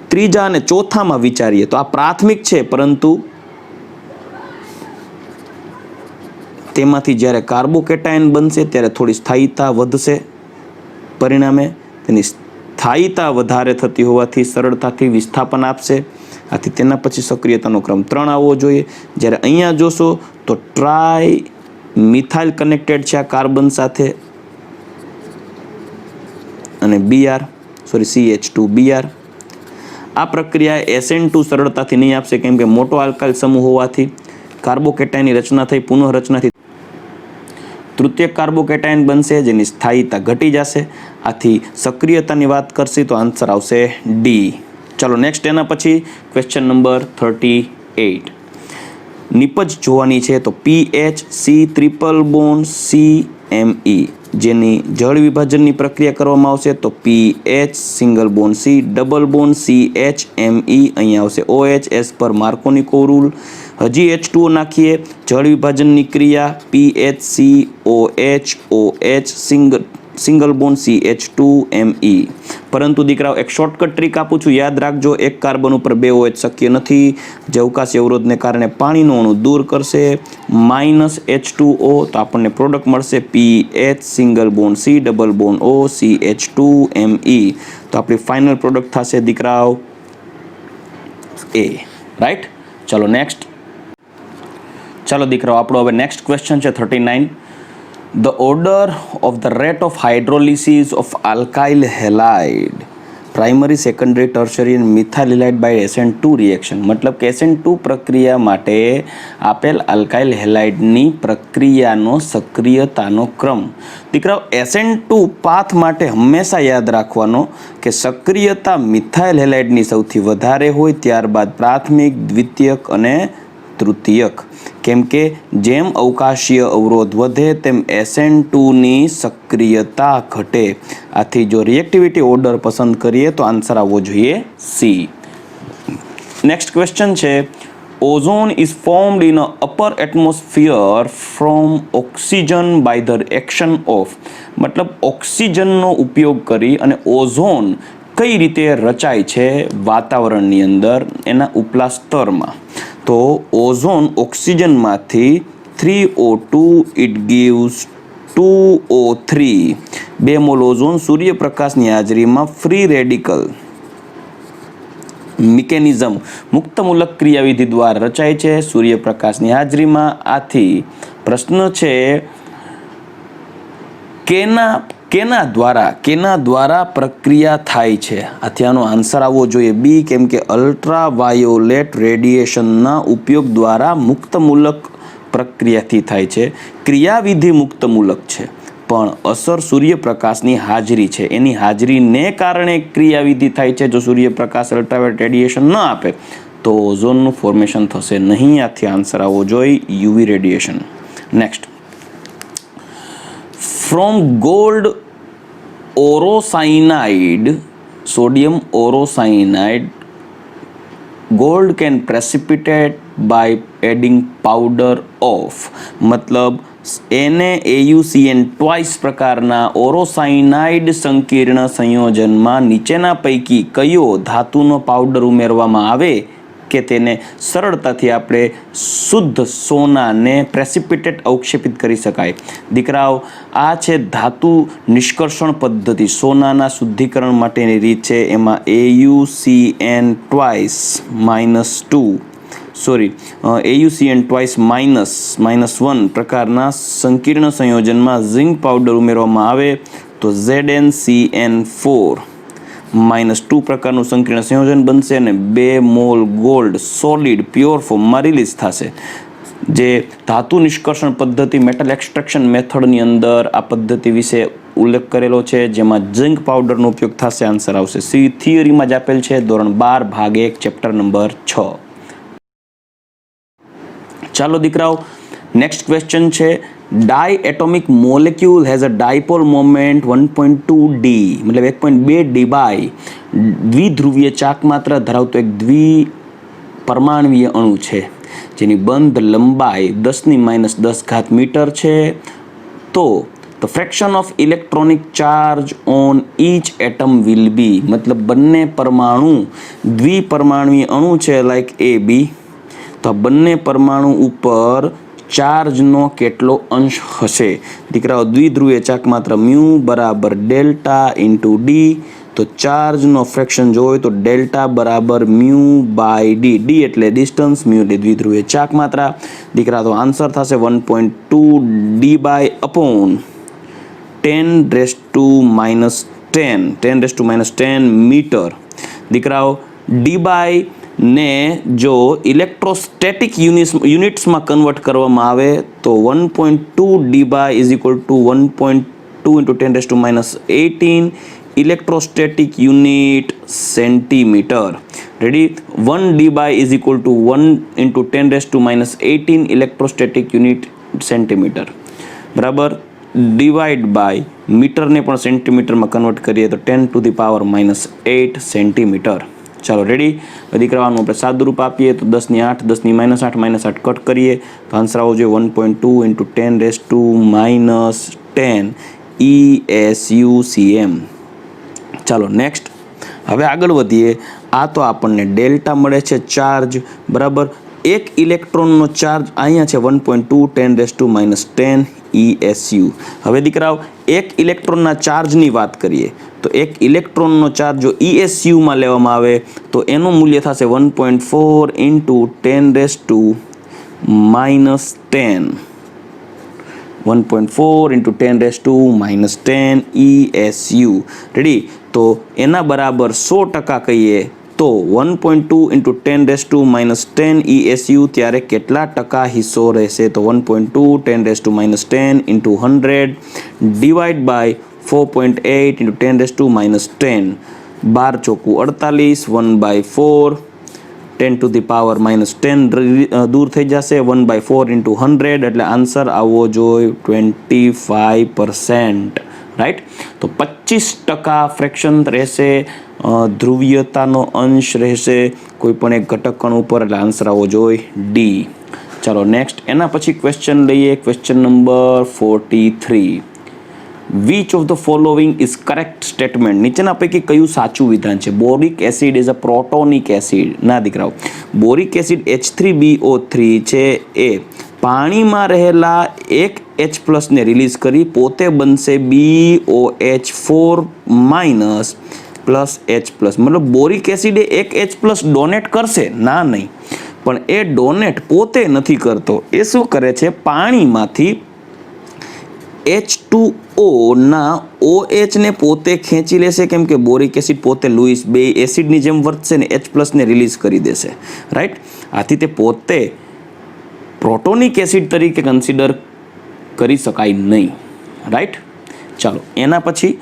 ત્રીજા અને ચોથામાં વિચારીએ તો આ પ્રાથમિક છે, પરંતુ તેમાંથી જ્યારે કાર્બોકેટાયન બનશે ત્યારે થોડી સ્થાયીતા વધશે, પરિણામે તેની સ્થાયીતા વધારે થતી હોવાથી સરળતાથી વિસ્થાપન આપશે. આથી તેના પછી સક્રિયતાનો ક્રમ 3 આવવો જોઈએ. જ્યારે અહીંયા જોશો તો ટ્રાય મિથાઇલ કનેક્ટેડ છે આ કાર્બન સાથે અને CH2Br. આ પ્રક્રિયા SN2 સરળતાથી નહીં આપશે, કેમ કે મોટો આલ્કાઇલ સમૂહ હોવાથી કાર્બોકેટાયનની રચના થઈ, પુનઃરચનાથી તૃતીય કાર્બોકેટાયન બનશે, જેની સ્થાયીતા ઘટી જશે. આથી સક્રિયતાની વાત કરશે તો આન્સર આવશે D. ચાલો નેક્સ્ટ એના પછી ક્વેશ્ચન નંબર 38. નિપજ જોવાની છે તો PH C∭CMe, જેની જળ વિભાજનની પ્રક્રિયા કરવામાં આવશે તો PH single bond C double bond CHMe, અહીંયા આવશે OH એસ પર માર્કોનિકો રૂલ. હજી H2O નાખીએ, જળ વિભાજનની ક્રિયા PHCOH સિંગલ બોન્ડ CH2Me. પરંતુ દીકરાઓ એક શોર્ટકટ ટ્રીક આપું છું, યાદ રાખજો. એક કાર્બન ઉપર 2 OH શક્ય નથી, જે અવકાશી અવરોધને કારણે પાણીનો અણુ દૂર કરશે -H2O, તો આપણને પ્રોડક્ટ મળશે PH single bond C double bond O CH2Me. તો આપણી ફાઇનલ પ્રોડક્ટ થશે દીકરાઓ A, રાઈટ? ચાલો નેક્સ્ટ. ચાલો દીકરાઓ આપણો હવે નેક્સ્ટ ક્વેશ્ચન છે 39. The order of the rate of hydrolysis of alkyl halide, primary, secondary, tertiary and methyl halide by SN2 reaction. मतलब કે SN2 પ્રક્રિયા માટે આપેલ આલ્કાઇલ હેલાઇડની પ્રક્રિયાનો સક્રિયતાનો ક્રમ. દીકરાઓ SN2 પાથ માટે હંમેશા યાદ રાખવાનો કે સક્રિયતા મિથાઇલ હેલાઇડની સૌથી વધારે હોય, ત્યારબાદ પ્રાથમિક, દ્વિતીયક અને તૃતીયક. કેમ કે જેમ અવકાશીય અવરોધ વધે તેમ SN2ની સક્રિયતા ઘટે. આથી જો રિએક્ટિવિટી ઓર્ડર પસંદ કરીએ તો આન્સર આવવો જોઈએ સી. નેક્સ્ટ ક્વેશ્ચન છે, ozone is formed in a upper atmosphere from oxygen by the action of. મતલબ ઓક્સિજનનો ઉપયોગ કરી અને ઓઝોન કઈ રીતે રચાય છે વાતાવરણની અંદર એના ઉપલા સ્તરમાં. તો ઓઝોન ઓક્સિજનમાંથી 3O2 it gives 2O3. 2 mole ozone સૂર્યપ્રકાશની હાજરીમાં ફ્રી રેડિકલ મિકેનિઝમ મુક્તમૂલક ક્રિયાવિધિ દ્વારા રચાય છે સૂર્યપ્રકાશની હાજરીમાં. આથી પ્રશ્ન છે કેના દ્વારા પ્રક્રિયા થાય છે. આથી આનો આન્સર આવવો જોઈએ બી. કેમ કે અલ્ટ્રાવાયોલેટ રેડિયેશનના ઉપયોગ દ્વારા મુક્તમૂલક પ્રક્રિયાથી થાય છે. ક્રિયાવિધિ મુક્તમૂલક છે પણ અસર સૂર્યપ્રકાશની હાજરી છે, એની હાજરીને કારણે ક્રિયાવિધિ થાય છે. જો સૂર્યપ્રકાશ અલ્ટ્રાવાયોલેટ રેડિયેશન ન આપે તો ઓઝોનનું ફોર્મેશન થશે નહીં. આથી આન્સર આવવો જોઈએ UV radiation. Next, from gold orocyanide, sodium orocyanide, gold can precipitate by adding powder of. मतलब NaAuCN ટ્વાઇસ પ્રકારના ઓરોસાયનાઇડ સંકીર્ણ સંયોજનમાં નીચેના પૈકી કયો ધાતુનો પાવડર ઉમેરવામાં આવે કે તેને સરળતાથી આપણે શુદ્ધ સોનાને પ્રેસિપિટેટ અવક્ષેપિત કરી શકાય. દીકરાઓ, આ છે ધાતુ નિષ્કર્ષણ પદ્ધતિ, સોનાના શુદ્ધિકરણ માટેની રીત છે. એમાં AuCN ટ્વાઇસ -1 પ્રકારના સંકીર્ણ સંયોજનમાં ઝિંક પાવડર ઉમેરવામાં આવે તો ZnCN4 -2 પ્રકારનું સંકીર્ણ સંયોજન બનશે અને 2 મોલ ગોલ્ડ સોલિડ પ્યોર ફોર્મમાં રિલીઝ થશે. જે ધાતુ નિષ્કર્ષણ પદ્ધતિ મેટલ એક્સટ્રેક્શન મેથડની અંદર આ પદ્ધતિ વિશે ઉલ્લેખ કરેલો છે, જેમાં ઝિંક પાવડરનો ઉપયોગ થશે. આન્સર આવશે સી. થિયરીમાં જ આપેલ છે, ધોરણ 12 ભાગ 1 ચેપ્ટર નંબર 6. ચાલો દીકરાઓ, નેક્સ્ટ ક્વેશ્ચન છે, diatomic molecule has a dipole moment 1.2 d, મતલબ 1.2 d બાય દ્વિધ્રુવીય ચાક માત્રા ધરાવતો એક દ્વિપરમાણવીય અણુ છે જેની બંધ લંબાઈ 10⁻10 મીટર છે. તો the fraction of electronic charge on each atom will be. મતલબ બંને પરમાણુ દ્વિપરમાણવીય અણુ છે લાઈક AB, તો બંને પરમાણુ ઉપર ચાર્જનો કેટલો અંશ હશે. દીકરાઓ, દ્વિધ્રુવીય ચાક માત્ર મ્યુ બરાબર ડેલ્ટા ઇન્ટુ ડી. તો ચાર્જનો ફ્રેક્શન જોઈએ તો ડેલ્ટા બરાબર મ્યુ બાય ડી. ડી એટલે ડિસ્ટન્સ, મ્યુ એટલે દ્વિધ્રુવીય ચાક માત્રા. દીકરા, તો આન્સર થશે 1.2 ડી બાય અપોન 10⁻10 મીટર. દીકરાઓ, ડી બાય ને જો ઇલેક્ટ્રોસ્ટેટિક યુનિટ્સમાં કન્વર્ટ કરવામાં આવે તો 1.2 debye is equal to 1.2 into 10⁻18 electrostatic unit centimetre. Ready? 1 debye is equal to 1 into 10⁻18 electrostatic unit centimetre. બરાબર? ડિવાઈડ બાય મીટરને પણ સેન્ટીમીટરમાં કન્વર્ટ કરીએ તો 10⁻8 સેન્ટીમીટર. ચાલો રેડી? દીકરાવાનું આપણે સાદુરૂપ આપીએ તો 10⁸, 10⁻8 કટ કરીએ તો આન્સર આવવો જોઈએ 1.2 ઇન્ટુ 10⁻10 ESUCM. ચાલો નેક્સ્ટ, હવે આગળ વધીએ. આ તો આપણને ડેલ્ટા મળે છે ચાર્જ. બરાબર? એક ઇલેક્ટ્રોનનો ચાર્જ અહીંયા છે 1.2 10⁻10 ESU. હવે દીકરાઓ, એક ઇલેક્ટ્રોનના ચાર્જની વાત કરીએ તો એક ઇલેક્ટ્રોનનો ચાર્જ જો ESUમાં લેવામાં આવે તો એનું મૂલ્ય થશે 1.4 into 10⁻10 1.4 into 10 raised to minus 10 ESU. Ready? તો એના બરાબર 100% કહીએ તો 1.2 into 10 raised to minus 10 ESU ત્યારે કેટલા ટકા હિસ્સો રહેશે? તો 1.2 10 raised to minus 10 into 100 divide by 4.8 into 10 raised to minus 10. 12 ચોકુ 48, 1/4 10 to the power minus 10 દૂર થઈ જશે, 1/4 into 100 એટલે આન્સર આવવો જોઈએ 25%. રાઈટ? તો 25% ફ્રેક્શન રહેશે, ધ્રુવીયતાનો અંશ રહેશે કોઈ પણ એક ઘટક કણ ઉપર, એટલે આન્સર આવવો જોઈએ ડી. ચાલો નેક્સ્ટ એના પછી ક્વેશ્ચન લઈએ. Question number 43. Which of the following is correct statement? નીચેના પૈકી કયું સાચું વિધાન છે? Boric acid is a protonic acid. ના દીકરાઓ, બોરિક એસિડ H3BO3 છે એ પાણીમાં રહેલા એક H+ ને રિલીઝ કરી પોતે બનશે BOH4- પ્લસ H+. મતલબ બોરિક એસિડ એક H+ ડોનેટ કરશે? ના, નહીં. પણ એ ડોનેટ પોતે નથી કરતો. એ શું કરે છે? પાણીમાંથી H2O ના OH ને પોતે ખેંચી લેશે, કેમ કે બોરિક એસિડ પોતે લुईस બે એસિડની જેમ વર્તશે ને H+ ને રિલીઝ કરી દેશે. રાઈટ? આથી તે પોતે પ્રોટોનિક એસિડ તરીકે કન્સિડર કરી શકાય નહીં. રાઈટ? ચાલો એના પછી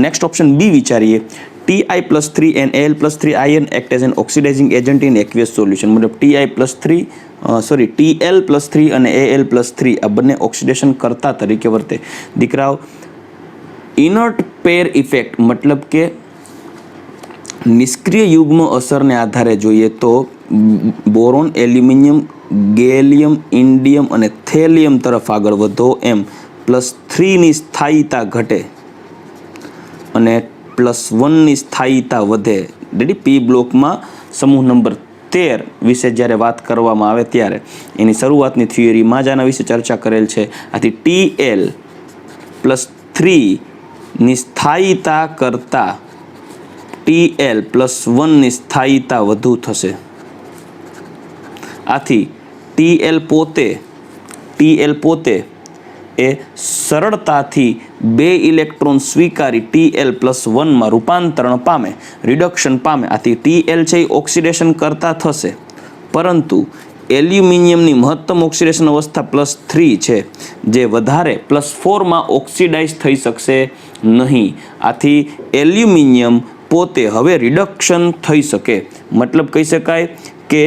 નેક્સ્ટ ઓપ્શન બી વિચારીએ. Ti+3 and Al+3 ion act as an oxidizing agent in aqueous solution. મતલબ TL+3 અને Al+3 આ બંને ઓક્સિડેશન કરતા તરીકે વર્તે. દીકરાઓ, ઇનર્ટ પેર ઇફેક્ટ મતલબ કે નિષ્ક્રિય યુગ્મ અસરને આધારે જોઈએ તો બોરોન, એલ્યુમિનિયમ, ગેલિયમ, ઇન્ડિયમ અને થેલિયમ તરફ આગળ વધો એમ +3ની સ્થાયીતા ઘટે અને +1ની સ્થાયીતા વધે. રેડી? પી બ્લોકમાં સમૂહ નંબર 13 વિશે જ્યારે વાત કરવામાં આવે ત્યારે એની શરૂઆતની થિયરીમાં જ આના વિશે ચર્ચા કરેલ છે. આથી TL+3ની સ્થાયીતા કરતાં TL+1ની સ્થાયીતા વધુ થશે. આથી TL પોતે એ સરળતાથી 2 ઇલેક્ટ્રોન સ્વીકારી TL+1માં રૂપાંતરણ પામે, રિડક્શન પામે. આથી TL છે એ ઓક્સિડેશન કરતા થશે, પરંતુ એલ્યુમિનિયમની મહત્તમ ઓક્સિડેશન અવસ્થા +3 છે, જે વધારે +4માં ઓક્સિડાઇઝ થઈ શકશે નહીં. આથી એલ્યુમિનિયમ પોતે હવે રિડક્શન થઈ શકે. મતલબ કહી શકાય કે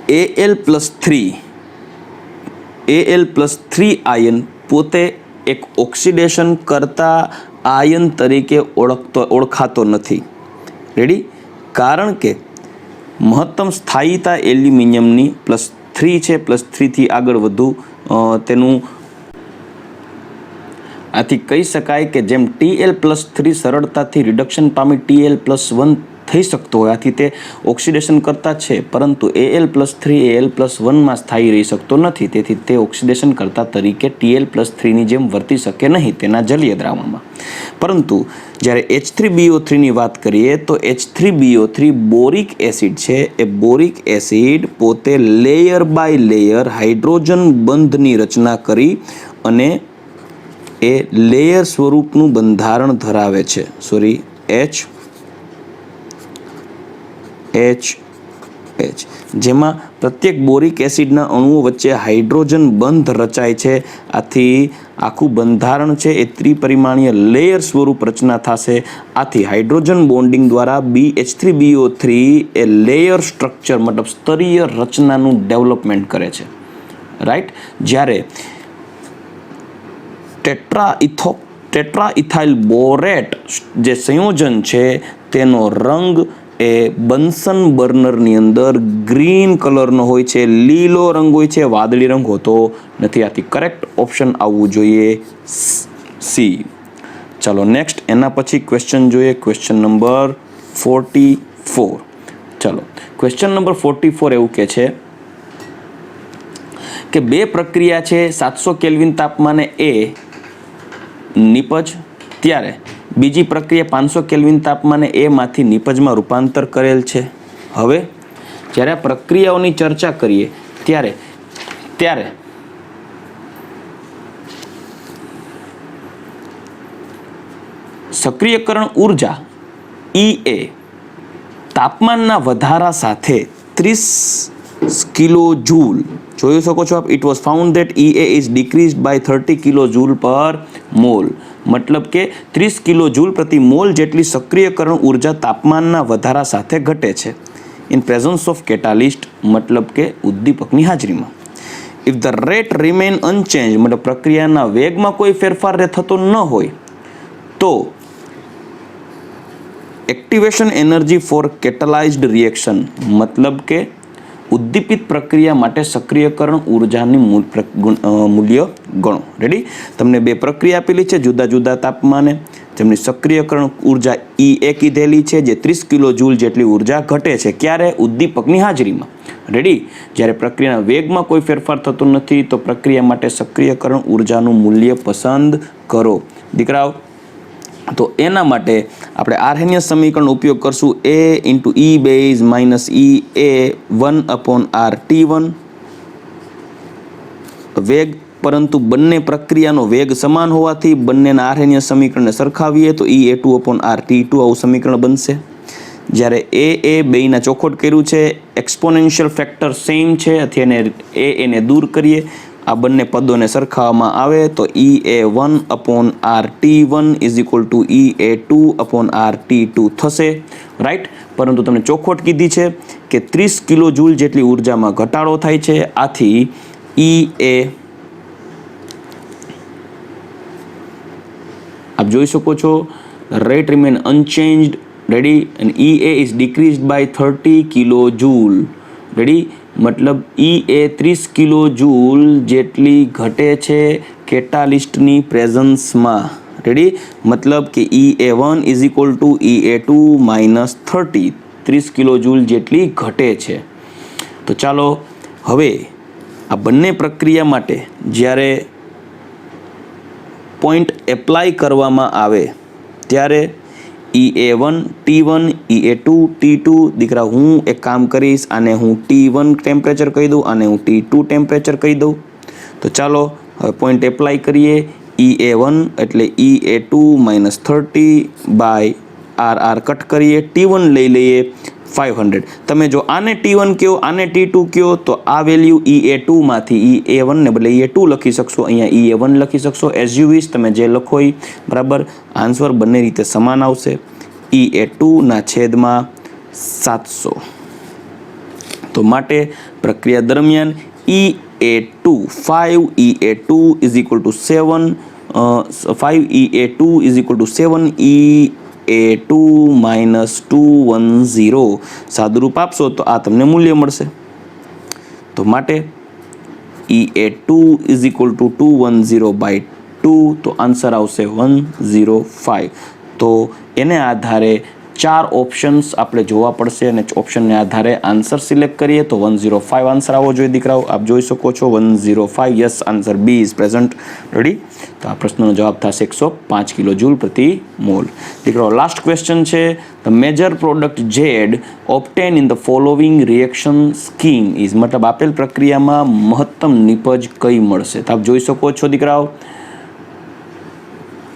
Al+3 આયન પોતે એક ઓક્સિડેશન કરતા આયન તરીકે ઓળખાતો નથી. રેડી? કારણ કે મહત્તમ સ્થાયીતા એલ્યુમિનિયમની +3 છે, +3થી આગળ વધુ તેનું. આથી કહી શકાય કે જેમ TL+3 સરળતાથી રિડક્શન પામી TL+1 થઈ શકતો હોય, આથી તે ઓક્સિડેશન કરતા છે, પરંતુ Al+3 Al+1માં સ્થાયી રહી શકતો નથી. તેથી તે ઓક્સિડેશન કરતા તરીકે TL+3ની જેમ વર્તી શકે નહીં તેના જલીય દ્રાવણમાં. પરંતુ જ્યારે H3BO3ની વાત કરીએ તો H3BO3 બોરિક એસિડ છે. એ બોરિક એસિડ પોતે લેયર બાય લેયર હાઇડ્રોજન બંધની રચના કરી અને એ લેયર સ્વરૂપનું બંધારણ ધરાવે છે. H જેમાં પ્રત્યેક બોરિક એસિડના અણુઓ વચ્ચે હાઇડ્રોજન બંધ રચાય છે. આથી આખું બંધારણ છે એ ત્રિપરિમાણીય લેયર સ્વરૂપ રચના થશે. આથી હાઇડ્રોજન બોન્ડિંગ દ્વારા H3BO3 એ લેયર સ્ટ્રક્ચર મતલબ સ્તરીય રચનાનું ડેવલપમેન્ટ કરે છે. રાઈટ? જ્યારે ટેટ્રાઇથાઇલ બોરેટ જે સંયોજન છે તેનો રંગ એ બન્સન બર્નરની અંદર ગ્રીન કલરનો હોય છે, લીલો રંગ હોય છે, વાદળી રંગ હોતો નથી. આથી કરેક્ટ ઓપ્શન આવવું જોઈએ સી. ચાલો નેક્સ્ટ એના પછી ક્વેશ્ચન જોઈએ. Question number 44. ચાલો ક્વેશ્ચન નંબર 44 એવું કહે છે કે બે પ્રક્રિયા છે 700 કેલ્વિન તાપમાને એ નિપજ, ત્યારે બીજી પ્રક્રિયા 500 કેલ્વિન તાપમાને એમાંથી નિપજમાં રૂપાંતર કરેલ છે. હવે જ્યારે આ પ્રક્રિયાઓની ચર્ચા કરીએ ત્યારે સક્રિયકરણ ઉર્જા EA તાપમાનના વધારા સાથે 30 કિલો જૂલ જોઈ શકો છો આપ. It was found that EA is decreased by 30 kilo joule per mole. મતલબ કે 30 કિલો જૂલ પ્રતિ મોલ જેટલી સક્રિયકરણ ઉર્જા તાપમાનના વધારા સાથે ઘટે છે ઇન પ્રેઝન્સ ઓફ કેટાલિસ્ટ, મતલબ કે ઉદ્દીપકની હાજરીમાં. If the rate remain unchanged, મતલબ પ્રક્રિયાના વેગમાં કોઈ ફેરફાર થતો ન હોય તો એક્ટિવેશન એનર્જી ફોર કેટલાઇઝ્ડ રિએક્શન, મતલબ કે ઉદ્દીપિત પ્રક્રિયા માટે સક્રિયકરણ ઉર્જાની મૂલ્ય ગણો. રેડી? તમને બે પ્રક્રિયા આપેલી છે જુદા જુદા તાપમાને, જેમની સક્રિયકરણ ઉર્જા EA કીધેલી છે જે 30 કિલો જૂલ જેટલી ઉર્જા ઘટે છે. ક્યારે? ઉદ્દીપકની હાજરીમાં. રેડી? જ્યારે પ્રક્રિયાના વેગમાં કોઈ ફેરફાર થતો નથી તો પ્રક્રિયા માટે સક્રિયકરણ ઉર્જાનું મૂલ્ય પસંદ કરો. દીકરાઓ, તો એના માટે આપણે આર્હેનિયસ સમીકરણનો ઉપયોગ કરશું. A into E base minus EA 1/RT1 વેગ, પરંતુ બંને પ્રક્રિયાનો વેગ સમાન હોવાથી બંનેના આર્હેનિયસ સમીકરણને સરખાવીએ તો EA 2/RT2 આવું સમીકરણ બનશે. જ્યારે A બેયના ચોખવટ કર્યું છે, એક્સપોનેન્શિયલ ફેક્ટર સેમ છે, આથી એને દૂર કરીએ, આ બંને પદોને સરખાવવામાં આવે તો EA 1/RT1 is equal two EA 2/RT2 થશે. રાઈટ? પરંતુ તમને ચોખવટ કીધી છે કે 30 કિલો જૂલ જેટલી ઉર્જામાં ઘટાડો થાય છે, આથી EA આપ જોઈ શકો છો રેટ રિમેન અનચેન્જ્ડ. રેડી? અને EA is decreased by 30 kilo joule. Ready? મતલબ EA 30 કિલો જૂલ જેટલી ઘટે છે કેટાલિસ્ટની પ્રેઝન્સમાં. રેડી? મતલબ કે EA1 is equal to EA2 minus 30, 30 kilo joule જેટલી ઘટે છે. તો ચાલો હવે આ બંને પ્રક્રિયા માટે જ્યારે પોઈન્ટ એપ્લાય કરવામાં આવે ત્યારે EA1 T1 EA2 T2. દીકરા, હું એક કામ કરીશ, આને હું T1 ટેમ્પરેચર કહી દઉં, આને હું T2 ટેમ્પરેચર કહી દઉં. તો ચાલો હવે પોઈન્ટ એપ્લાય કરીએ. EA1 એટલે EA2 minus 30 by RR cut કરીએ, T1 લઈ લઈએ 500. તમે જો આને T1 કહો, આને T2 કહો તો આ વેલ્યુ EA2 માંથી EA1 ને બદલે EA2 લખી શકશો, અહીંયા EA1 લખી શકશો. એઝ યુ વિશ, તમે જે લખો એ બરાબર. આન્સર બંને રીતે સમાન આવશે, EA2 ના છેદમાં 700. તો માટે પ્રક્રિયા દરમિયાન EA2 5 EA2 is equal two 7 5 EA2 is equal two 7 EA2 minus 210 સાદુરૂપ આપશો તો આ તમને મૂલ્ય મળશે. તો માટે EA2 is equal two 210 by 2, તો આન્સર આવશે 105. તો એને આધારે 4 ઓપ્શન્સ આપણે જોવા પડશે અને ઓપ્શનને આધારે આન્સર સિલેક્ટ કરીએ તો 105 આન્સર આવવો જોઈએ. દીકરાઓ, આપ જોઈ શકો છો 105. Yes, answer B is present. Ready? તો આ પ્રશ્નનો જવાબ થશે 105 કિલો જૂલ પ્રતિ મોલ. દીકરાઓ, લાસ્ટ ક્વેશ્ચન છે. The major product Z obtain in the following reaction scheme is, મતલબ આપેલ પ્રક્રિયામાં મહત્તમ નિપજ કઈ મળશે? તો આપ જોઈ શકો છો દીકરાઓ,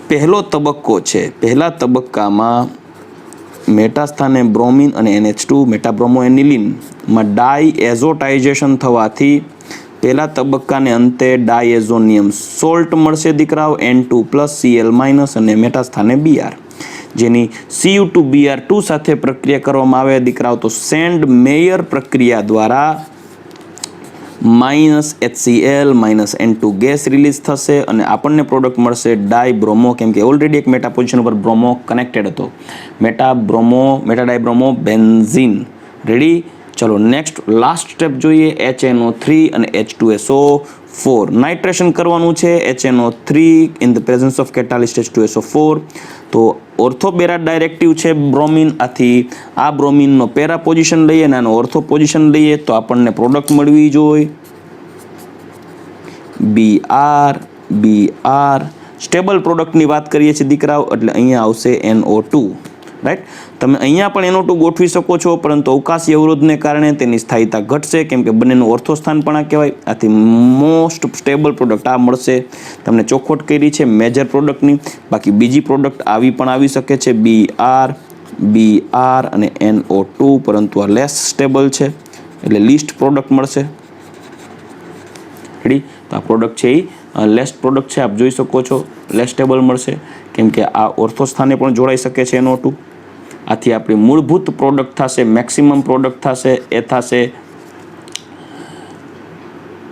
પહેલો તબક્કો છે. પહેલા તબક્કામાં મેટા સ્થાને બ્રોમિન અને NH2 મેટાબ્રોમોએનિલિનમાં ડાયએઝોટાઇઝેશન થવાથી પહેલા તબક્કાને અંતે ડાયએઝોનિયમ સોલ્ટ મળશે દીકરાઓ, N2+Cl- અને મેટા સ્થાને Br, જેની Cu2Br2 સાથે પ્રક્રિયા કરવામાં આવે દીકરાઓ તો સેન્ડ મેયર પ્રક્રિયા દ્વારા -HCl -N2 ગેસ રિલીઝ થશે અને આપણને પ્રોડક્ટ મળશે ડાયબ્રોમો, કેમ કે ઓલરેડી એક મેટા પોઝિશન ઉપર બ્રોમો કનેક્ટેડ હતો, મેટાડાયબ્રોમો બેન્ઝીન. રેડી? ચલો નેક્સ્ટ લાસ્ટ સ્ટેપ જોઈએ. HNO3 અને H2SO4 નાઇટ્રેશન કરવાનું છે. HNO3 in the presence of catalyst H2SO4. તો ઓર્થોબેરા ડાયરેક્ટિવ છે બ્રોમિન, આથી આ બ્રોમિનનો પેરા પોઝિશન લઈએ અને આનો ઓર્થો પોઝિશન લઈએ તો આપણને પ્રોડક્ટ મળવી જોઈએ BR. સ્ટેબલ પ્રોડક્ટની વાત કરીએ છીએ દીકરાઓ, એટલે અહીંયા આવશે NO2. રાઈટ. તમે અહીંયા પણ NO2 ગોઠવી શકો છો, પરંતુ અવકાશી અવરોધને કારણે તેની સ્થાયીતા ઘટશે, કેમ કે બંનેનું ઓર્થોસ્થાન પણ આ કહેવાય. આથી મોસ્ટ સ્ટેબલ પ્રોડક્ટ આ મળશે. તમને ચોખવટ કરી છે મેજર પ્રોડક્ટની. બાકી બીજી પ્રોડક્ટ આવી પણ આવી શકે છે, BR અને NO2, પરંતુ આ લેસ સ્ટેબલ છે એટલે લીસ્ટ પ્રોડક્ટ મળશે. રેડી. તો આ પ્રોડક્ટ છે એ લેસ્ટ પ્રોડક્ટ છે, આપ જોઈ શકો છો, લેસ સ્ટેબલ મળશે કેમ કે આ ઓર્થોસ્થાને પણ જોડાઈ શકે છે NO2. આથી આપણી મૂળભૂત પ્રોડક્ટ થશે, મેક્સિમમ પ્રોડક્ટ થશે એ થશે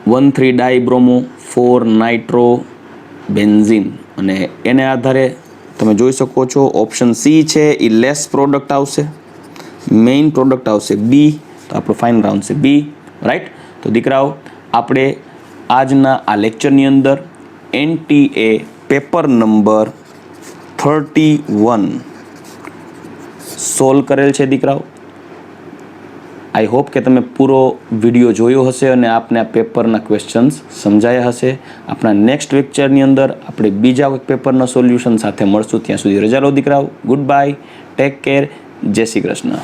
1,3-ડાયબ્રોમો 4-નાઇટ્રોબેન્ઝીન. અને એને આધારે તમે જોઈ શકો છો ઓપ્શન C છે એ લેસ પ્રોડક્ટ આવશે, મેઇન પ્રોડક્ટ આવશે B. તો આપણો ફાઇનલ આવશે B. રાઈટ. તો દીકરાઓ, આપણે આજના આ લેક્ચરની અંદર NTA પેપર નંબર 31 સોલ્વ કરેલ છે દીકરાઓ. આઈ હોપ કે તમે પૂરો વિડીયો જોયો હશે અને આપને આ પેપરના ક્વેશ્ચન્સ સમજાયા હશે. આપણા નેક્સ્ટ લેક્ચરની અંદર આપણે બીજા પેપરના સોલ્યુશન સાથે મળશું. ત્યાં સુધી રજા લો દીકરાઓ. ગુડ બાય, ટેક કેર, જય શ્રી કૃષ્ણ.